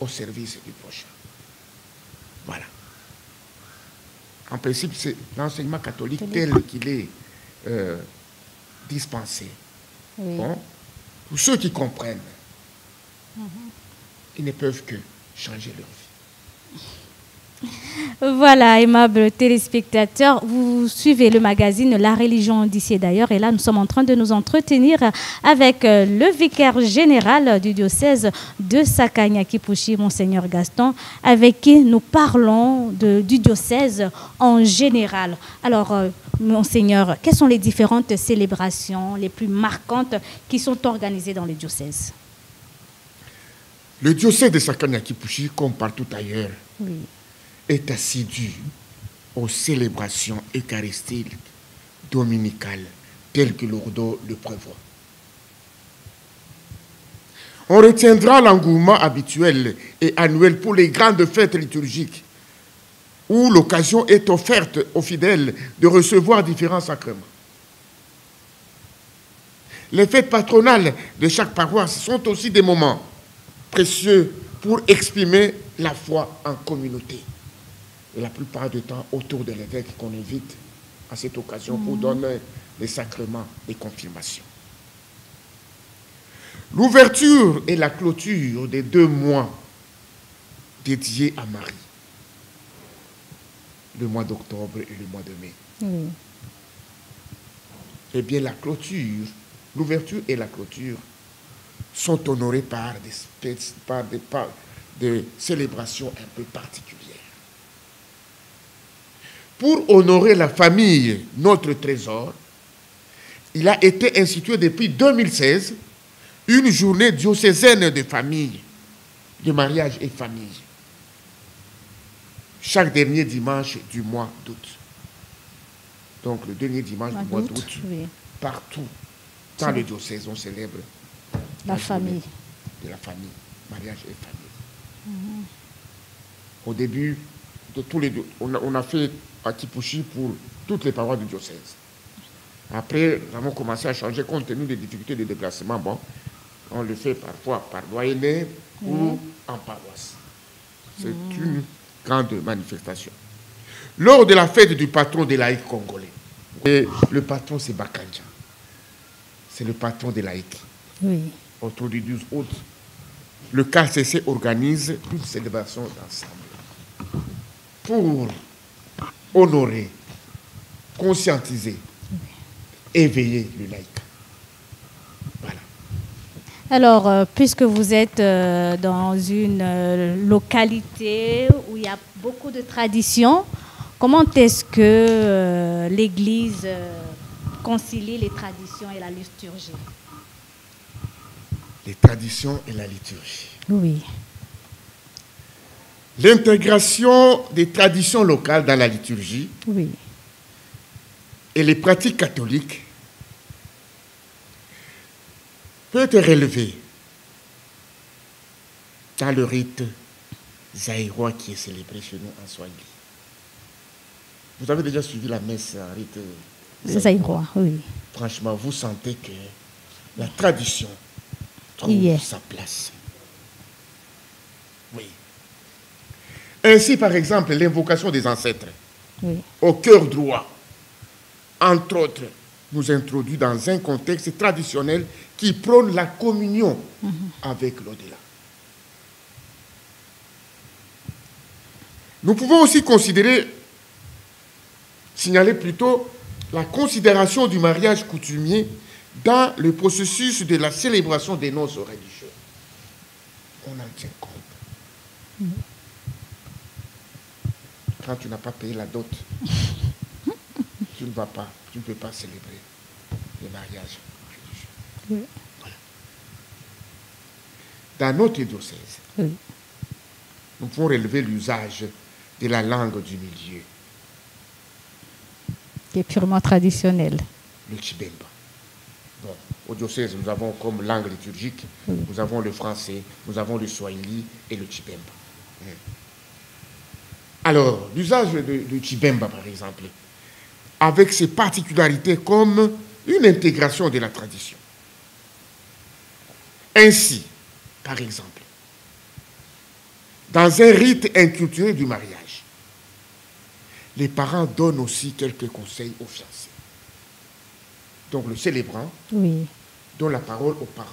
au service du prochain. Voilà. En principe, c'est l'enseignement catholique tel qu'il est dispensé. Bon, pour ceux qui comprennent, ils ne peuvent que changer leur vie. Voilà, aimables téléspectateurs, vous suivez le magazine La Religion d'ici et d'ailleurs, et là nous sommes en train de nous entretenir avec le vicaire général du diocèse de Sakanya-Kipushi, Monseigneur Gaston, avec qui nous parlons du diocèse en général. Alors, Monseigneur, quelles sont les différentes célébrations les plus marquantes qui sont organisées dans le diocèse? Le diocèse de Sakanya-Kipushi, comme partout ailleurs, est assidu aux célébrations eucharistiques dominicales telles que l'Ordo le prévoit. On retiendra l'engouement habituel et annuel pour les grandes fêtes liturgiques où l'occasion est offerte aux fidèles de recevoir différents sacrements. Les fêtes patronales de chaque paroisse sont aussi des moments précieux pour exprimer la foi en communauté. Et la plupart du temps, autour de l'évêque qu'on invite à cette occasion pour donner les sacrements des confirmations. L'ouverture et la clôture des 2 mois dédiés à Marie, le mois d'octobre et le mois de mai. Eh bien, la clôture, l'ouverture et la clôture sont honorés par des célébrations un peu particulières. Pour honorer la famille, notre trésor, il a été institué depuis 2016 une journée diocésaine de famille, de mariage et famille, chaque dernier dimanche du mois d'août. Donc le dernier dimanche du mois d'août, oui. partout, dans le diocèse, on célèbre La famille. De la famille, mariage et famille. Au début, de tous les, on a fait à Kipushi pour toutes les paroisses du diocèse. Après, nous avons commencé à changer compte tenu des difficultés de déplacement. Bon, on le fait parfois par doyenné ou en paroisse. C'est une grande manifestation. Lors de la fête du patron des laïcs congolais, et le patron c'est Bakanja, c'est le patron des laïcs. Oui. Autour du 12 août, le KCC organise une célébration d'ensemble pour honorer, conscientiser, éveiller le laïc. Voilà. Alors, puisque vous êtes dans une localité où il y a beaucoup de traditions, comment est-ce que l'Église concilie les traditions et la liturgie? Les traditions et la liturgie. Oui. L'intégration des traditions locales dans la liturgie Oui. et les pratiques catholiques peut être relevée dans le rite zaïrois qui est célébré chez nous en Swahili. Vous avez déjà suivi la messe en rite zaïrois, oui. Franchement, vous sentez que la tradition trouve sa place. Oui. Ainsi, par exemple, l'invocation des ancêtres, au cœur droit, entre autres, nous introduit dans un contexte traditionnel qui prône la communion avec l'au-delà. Nous pouvons aussi signaler plutôt la considération du mariage coutumier dans le processus de la célébration des noces religieux. On en tient compte. Quand tu n'as pas payé la dot, tu ne peux pas célébrer le mariage religieux. Voilà. Dans notre diocèse, nous pouvons relever l'usage de la langue du milieu. Qui est purement traditionnel. Le Tshibemba. Bon, au diocèse, nous avons comme langue liturgique, nous avons le français, nous avons le swahili et le Tshibemba. Alors, l'usage du Tshibemba, par exemple, avec ses particularités comme une intégration de la tradition. Ainsi, par exemple, dans un rite inculturé du mariage, les parents donnent aussi quelques conseils aux fiancés. Donc le célébrant donne la parole aux parents.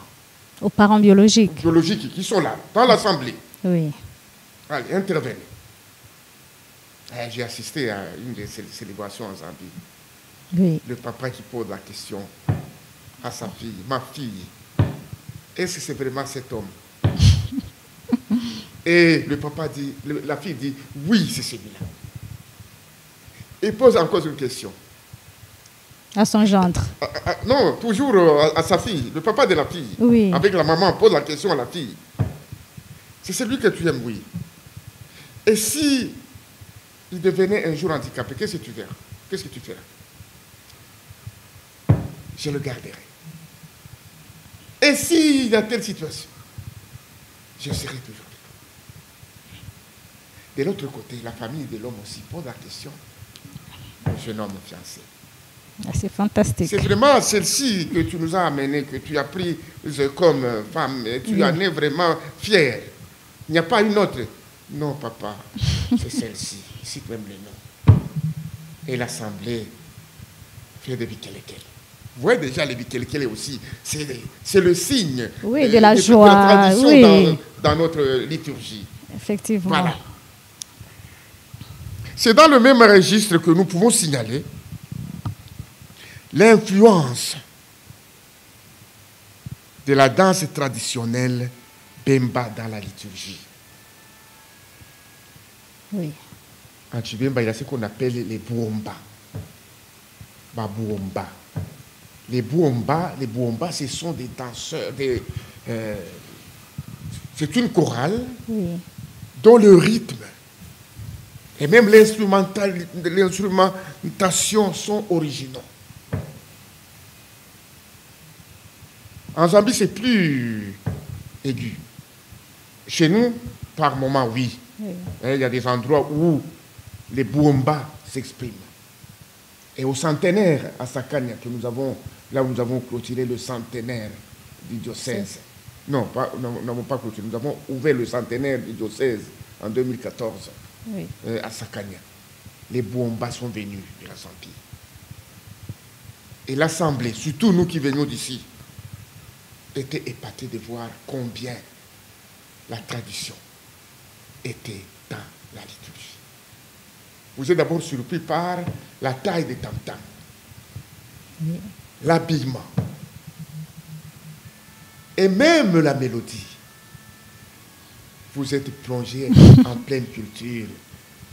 Aux parents biologiques. Biologiques qui sont là, dans l'assemblée. Oui. Allez, intervenez. J'ai assisté à une des célébrations en Zambie. Oui. Le papa qui pose la question à sa fille, ma fille, est-ce que c'est vraiment cet homme? Et le papa dit, la fille dit, oui, c'est celui-là. Il pose encore une question. À son gendre. Non, toujours à sa fille, le papa de la fille. Oui. Avec la maman, pose la question à la fille. C'est celui que tu aimes, oui. Et si il devenait un jour handicapé, qu'est-ce que tu feras? Qu'est-ce que tu feras? Je le garderai. Et s'il y a telle situation, je serai toujours avec lui. De l'autre côté, la famille de l'homme aussi pose la question au jeune homme fiancé. C'est fantastique. C'est vraiment celle-ci que tu nous as amenée, que tu as pris comme femme, et tu en es vraiment fière. Il n'y a pas une autre. Non, papa, c'est celle-ci, si tu aimes le nom. Et l'assemblée fait des bikelekele. Vous voyez déjà les bikelekele aussi, c'est le signe de la joie, de la tradition dans notre liturgie. Effectivement. Voilà. C'est dans le même registre que nous pouvons signaler l'influence de la danse traditionnelle Bemba dans la liturgie. Oui. En Tshibemba, il y a ce qu'on appelle les Bouomba. Babouomba. Les Bouomba, ce sont des danseurs. C'est une chorale dont le rythme Et même l'instrumentation sont originaux. En Zambie, c'est plus aigu. Chez nous, par moment, oui. Il y a des endroits où les bouomba s'expriment. Et au centenaire, à Sakania, que nous avons, là où nous avons clôturé le centenaire du diocèse. Non, nous n'avons pas clôturé, nous avons ouvert le centenaire du diocèse en 2014 à Sakania. Les bouomba sont venus de la Zambie. Et l'Assemblée, surtout nous qui venions d'ici, était épatés de voir combien la tradition était dans la liturgie. Vous êtes d'abord surpris par la taille des tam-tams, l'habillement et même la mélodie. Vous êtes plongé en pleine culture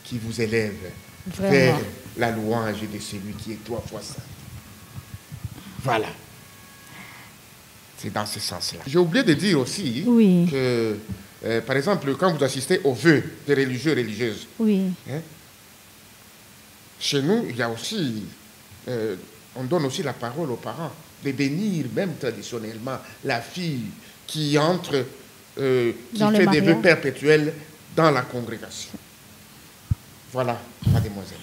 qui vous élève vers la louange de celui qui est 3 fois saint. Voilà. C'est dans ce sens-là. J'ai oublié de dire aussi que, par exemple, quand vous assistez aux vœux des religieux et religieuses, chez nous, il y a aussi, on donne aussi la parole aux parents de bénir, même traditionnellement, la fille qui entre, qui fait des vœux perpétuels dans la congrégation. Voilà, mademoiselle.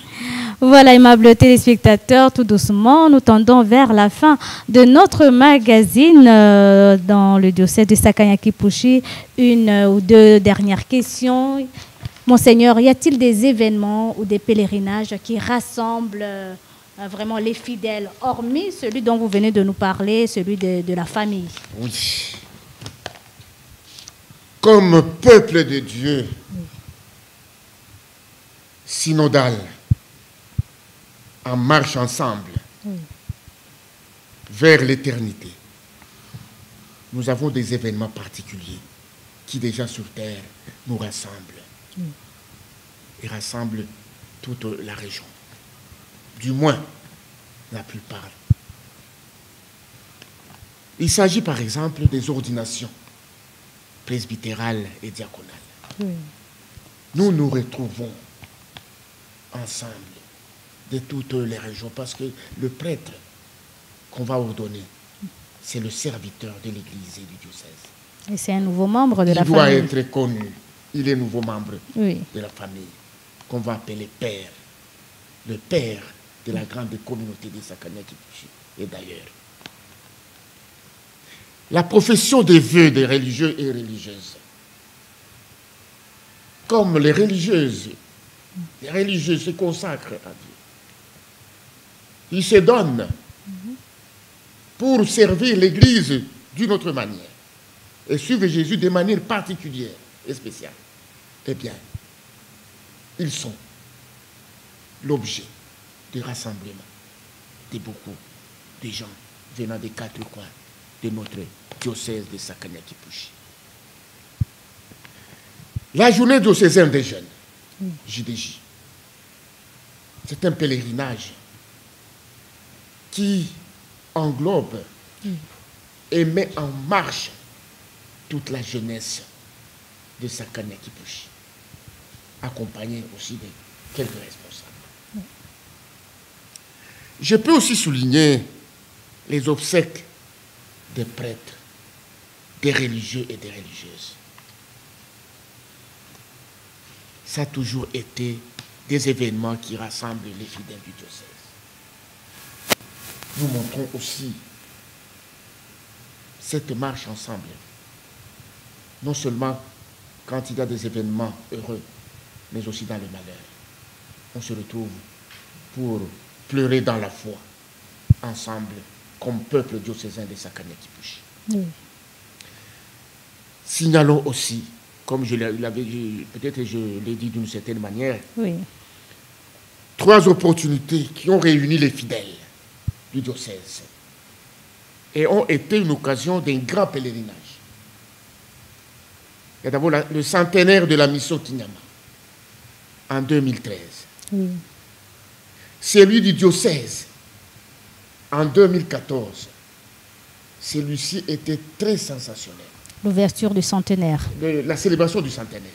Voilà, aimables téléspectateurs, tout doucement, nous tendons vers la fin de notre magazine dans le diocèse de Sakanya-Kipushi. Une ou deux dernières questions. Monseigneur, y a-t-il des événements ou des pèlerinages qui rassemblent vraiment les fidèles, hormis celui dont vous venez de nous parler, celui de la famille? Oui. Comme peuple de Dieu, synodal, en marche ensemble vers l'éternité, nous avons des événements particuliers qui déjà sur terre nous rassemblent et rassemblent toute la région, du moins la plupart. Il s'agit par exemple des ordinations presbytérales et diaconales. Nous nous retrouvons ensemble de toutes les régions parce que le prêtre qu'on va ordonner, c'est le serviteur de l'Église et du diocèse. Et c'est un nouveau membre de la famille. Il doit être connu. Il est nouveau membre de la famille qu'on va appeler père. Le père de la grande communauté des Sakanya-Kipushi et d'ailleurs. La profession des vœux des religieux et religieuses. Comme les religieuses se consacrent à Dieu. Ils se donnent pour servir l'Église d'une autre manière et suivre Jésus de manière particulière et spéciale. Eh bien, ils sont l'objet du rassemblement de beaucoup de gens venant des 4 coins de notre diocèse de Sakanya-Kipushi. La journée diocésaine des jeunes, JDJ, c'est un pèlerinage qui englobe et met en marche toute la jeunesse de Sakanya-Kipushi, accompagné aussi de quelques responsables. Je peux aussi souligner les obsèques des prêtres, des religieux et des religieuses. Ça a toujours été des événements qui rassemblent les fidèles du diocèse. Nous montrons aussi cette marche ensemble, non seulement quand il y a des événements heureux, mais aussi dans le malheur. On se retrouve pour pleurer dans la foi, ensemble, comme peuple diocésain de Sakanya-Kipushi. Signalons aussi, comme je l'avais dit, peut-être je l'ai dit d'une certaine manière, 3 opportunités qui ont réuni les fidèles du diocèse et ont été une occasion d'un grand pèlerinage. Il y a d'abord le centenaire de la mission Kinyama en 2013. Celui du diocèse en 2014. Celui-ci était très sensationnel. L'ouverture du centenaire. La célébration du centenaire.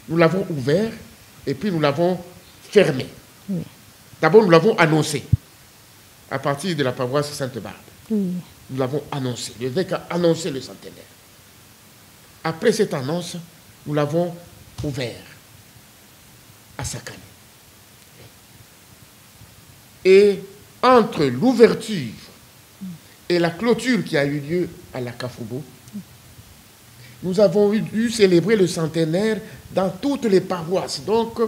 Nous l'avons ouvert et puis nous l'avons fermé. Oui. D'abord, nous l'avons annoncé à partir de la paroisse Sainte-Barbe. Oui. Nous l'avons annoncé. L'évêque a annoncé le centenaire. Après cette annonce, nous l'avons ouvert à Sakane. Et entre l'ouverture et la clôture qui a eu lieu à la Kafubo, nous avons dû célébrer le centenaire dans toutes les paroisses. Donc,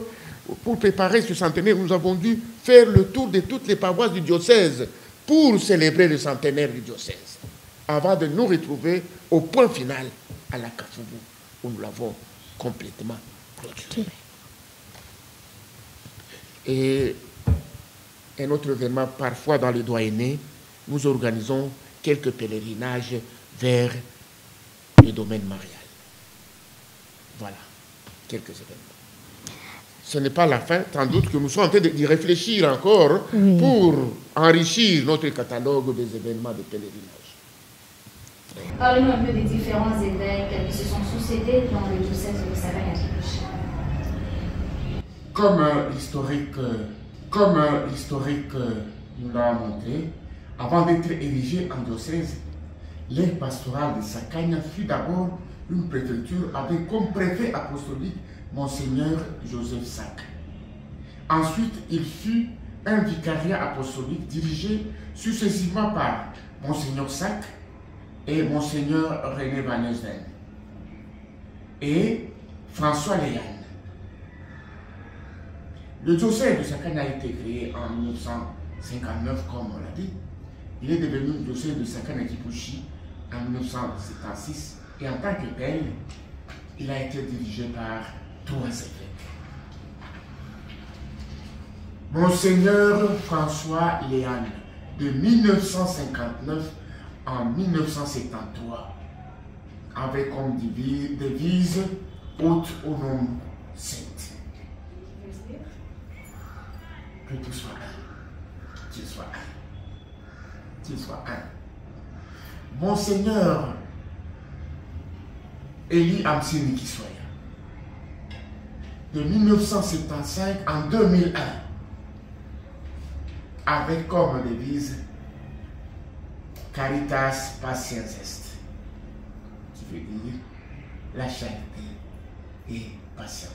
pour préparer ce centenaire, nous avons dû faire le tour de toutes les paroisses du diocèse pour célébrer le centenaire du diocèse, avant de nous retrouver au point final à la Kafubo, où nous l'avons complètement clôturé. Et un autre événement, parfois dans le doyenné, nous organisons quelques pèlerinages vers le domaine marial. Voilà, quelques événements. Ce n'est pas la fin, sans doute que nous sommes en train d'y réfléchir encore pour enrichir notre catalogue des événements de pèlerinage. Parlez-nous un peu des différents évêques qui se sont succédés dans le diocèse de Sakane-Akipushi. Comme l'historique nous l'a montré, avant d'être érigé en diocèse, l'aire pastorale de Sakane fut d'abord une préfecture avec comme préfet apostolique Monseigneur Joseph Sac. Ensuite, il fut un vicariat apostolique dirigé successivement par Monseigneur Sac et Monseigneur René Van Eusden et François Léane. Le diocèse de Sakane a été créé en 1959, comme on l'a dit. Il est devenu le diocèse de Sakane-Akipushi en 1976 et en tant que tel, il a été dirigé par 3 évêques. Monseigneur François Léane, de 1959 en 1973, avec comme devise Ut unum Sint. Que tout soit un. Qu'il soit un. Qu'il soit un. Monseigneur Élie Amsini Kisoya, de 1975 en 2001, avec comme devise Caritas Patiens Est, qui veut dire la charité et patiente.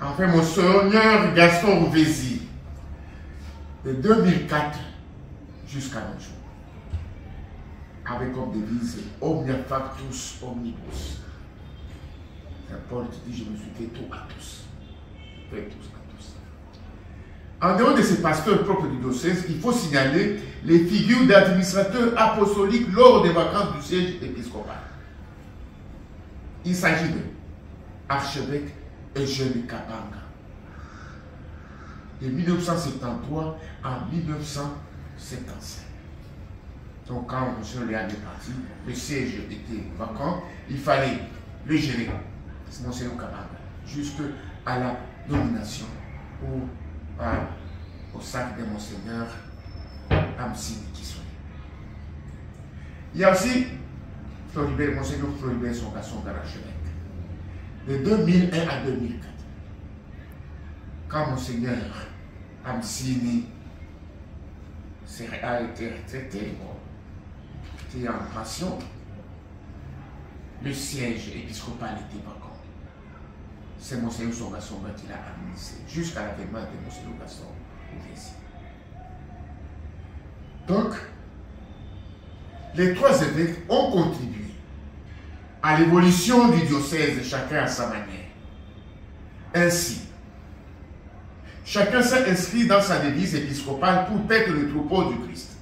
Enfin, Monseigneur Gaston Rouvézy, de 2004 jusqu'à nos jours, avec comme devise Omnia Factus Omnibus. Paul dit, je me suis fait tout à tous. Fait tous à tous. En dehors de ces pasteurs propres du diocèse, il faut signaler les figures d'administrateurs apostoliques lors des vacances du siège épiscopal. Il s'agit de archevêque Eugène Kabanga, de 1973 à 1975. Donc quand M. Léane est parti, le siège était vacant, il fallait le gérer, c'est Monseigneur Kabanga, jusqu'à la nomination au sac de Monseigneur Amsini Kisoya. Il y a aussi Monseigneur Floribert Songasson d'archevêque, de 2001 à 2004. Quand Monseigneur Amsini a été retraité, était en pension, le siège épiscopal était vacant. C'est Monseigneur Songasson qui l'a administré jusqu'à l'avènement de Monseigneur Gaston Rouvézy. Donc, les 3 évêques ont contribué à l'évolution du diocèse, chacun à sa manière. Ainsi, chacun s'est inscrit dans sa devise épiscopale pour paître le troupeau du Christ.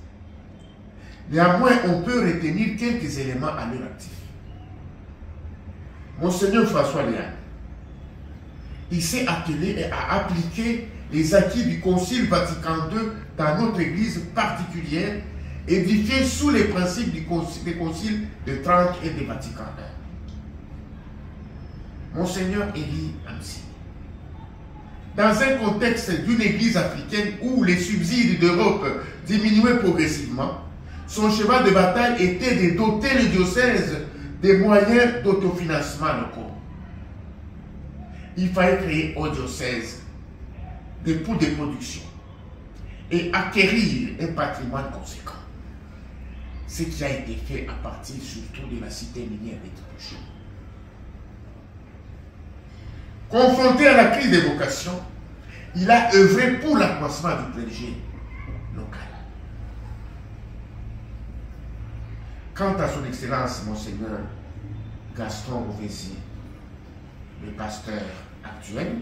Néanmoins, on peut retenir quelques éléments à leur actif. Monseigneur François Léane, il s'est attelé et a appliqué les acquis du Concile Vatican II dans notre Église particulière, édifiée sous les principes des conciles de Trente et de Vatican I. Monseigneur Élie Amsini, dans un contexte d'une Église africaine où les subsides d'Europe diminuaient progressivement, son cheval de bataille était de doter le diocèse des moyens d'autofinancement locaux. il fallait créer au diocèse des poules de production et acquérir un patrimoine conséquent. Ce qui a été fait à partir surtout de la cité minière de Kipushi. Confronté à la crise des vocations, il a œuvré pour l'accroissement du clergé local. Quant à son Excellence, Monseigneur Gaston Rouvési, le pasteur actuel,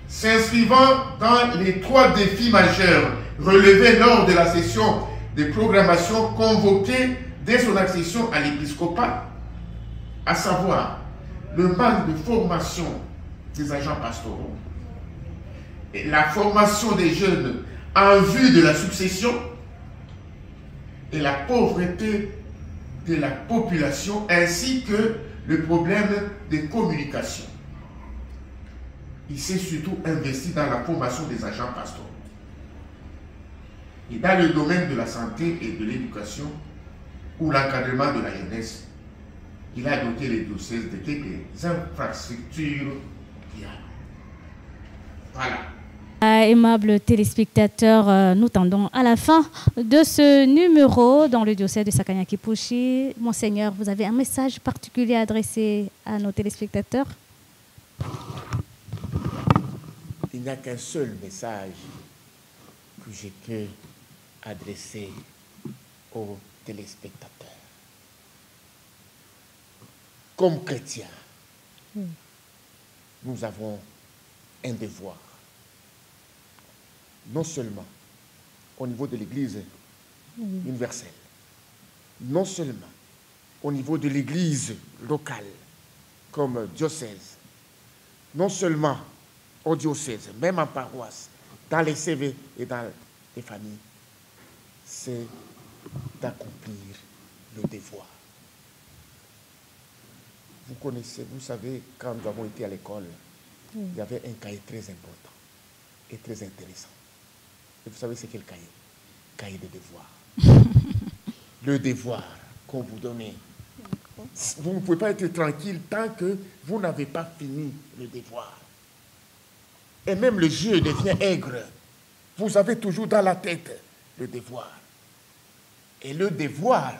s'inscrivant dans les 3 défis majeurs relevés lors de la session de programmation convoquée dès son accession à l'épiscopat, à savoir le manque de formation des agents pastoraux, et la formation des jeunes en vue de la succession et la pauvreté de la population ainsi que le problème de communication. Il s'est surtout investi dans la formation des agents pastoraux. Et dans le domaine de la santé et de l'éducation ou l'encadrement de la jeunesse, il a doté les diocèses de quelques infrastructures viables. Voilà. Aimables téléspectateurs, nous tendons à la fin de ce numéro dans le diocèse de Sakanya-Kipushi. Monseigneur, vous avez un message particulier adressé à nos téléspectateurs? Il n'y a qu'un seul message que je peux adresser aux téléspectateurs. Comme chrétiens, nous avons un devoir. Non seulement au niveau de l'Église universelle, non seulement au niveau de l'Église locale, comme diocèse, non seulement au diocèse, même en paroisse, dans les CV et dans les familles, c'est d'accomplir le devoir. Vous connaissez, vous savez, quand nous avons été à l'école, il y avait un cahier très important et très intéressant. Et vous savez c'est quel cahier? Cahier de devoir. Le devoir qu'on vous donnait. Vous ne pouvez pas être tranquille tant que vous n'avez pas fini le devoir. Et même le jeu devient aigre. Vous avez toujours dans la tête le devoir. Et le devoir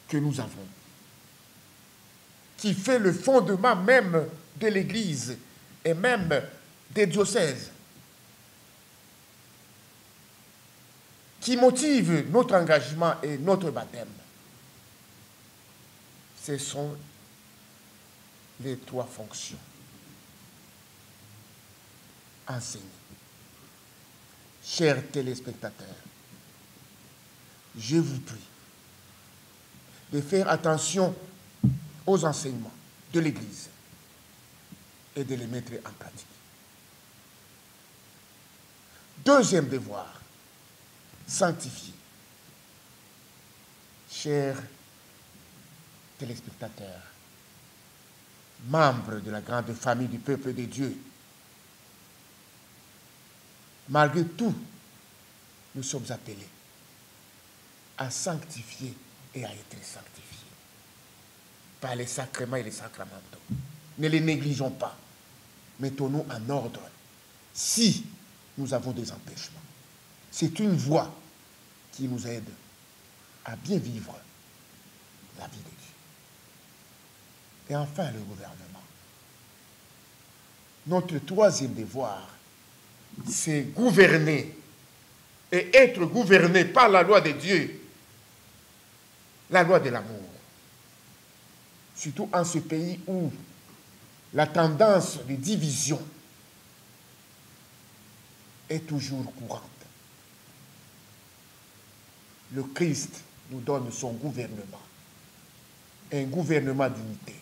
que nous avons, qui fait le fondement même de l'Église et même des diocèses, qui motive notre engagement et notre baptême, ce sont les 3 fonctions. Enseigner. Chers téléspectateurs, je vous prie de faire attention aux enseignements de l'Église et de les mettre en pratique. Deuxième devoir, sanctifier. Chers téléspectateurs, membres de la grande famille du peuple de Dieu, malgré tout, nous sommes appelés à sanctifier et à être sanctifiés par les sacrements et les sacramentaux. Ne les négligeons pas. Mettons-nous en ordre si nous avons des empêchements. C'est une voie qui nous aide à bien vivre la vie de Dieu. Et enfin, le gouvernement. Notre 3e devoir, c'est gouverner et être gouverné par la loi de Dieu, la loi de l'amour. Surtout en ce pays où la tendance de division est toujours courante. Le Christ nous donne son gouvernement, un gouvernement d'unité.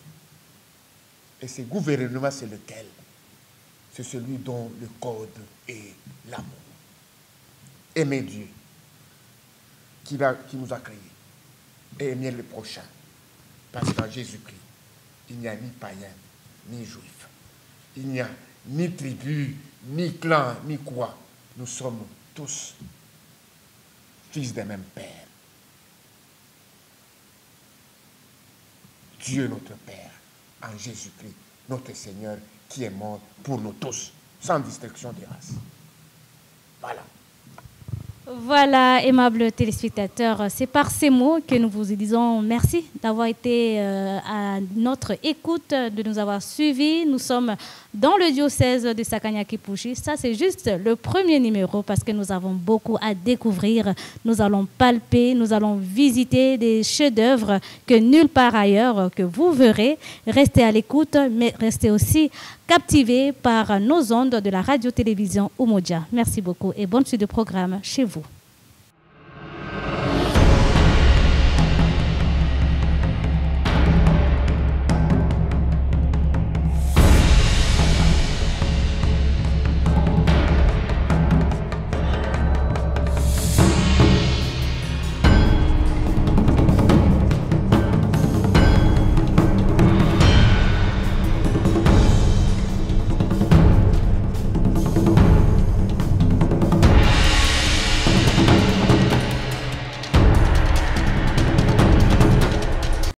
Et ce gouvernement, c'est lequel? C'est celui dont le code est l'amour. Aimer Dieu, qui nous a créés, et aimer le prochain. Parce qu'en Jésus-Christ, il n'y a ni païen, ni juif. Il n'y a ni tribu, ni clan, ni quoi. Nous sommes tous fils d'un même Père. Dieu notre Père en Jésus-Christ, notre Seigneur, qui est mort pour nous tous, sans distinction des races. Voilà. Voilà, aimables téléspectateurs, c'est par ces mots que nous vous disons merci d'avoir été à notre écoute, de nous avoir suivis. Nous sommes dans le diocèse de Sakanya-Kipushi. Ça, c'est juste le premier numéro parce que nous avons beaucoup à découvrir. Nous allons palper, nous allons visiter des chefs-d'œuvre que nulle part ailleurs que vous verrez. Restez à l'écoute, mais restez aussi captivés par nos ondes de la radio-télévision Umoja. Merci beaucoup et bonne suite de programme chez vous.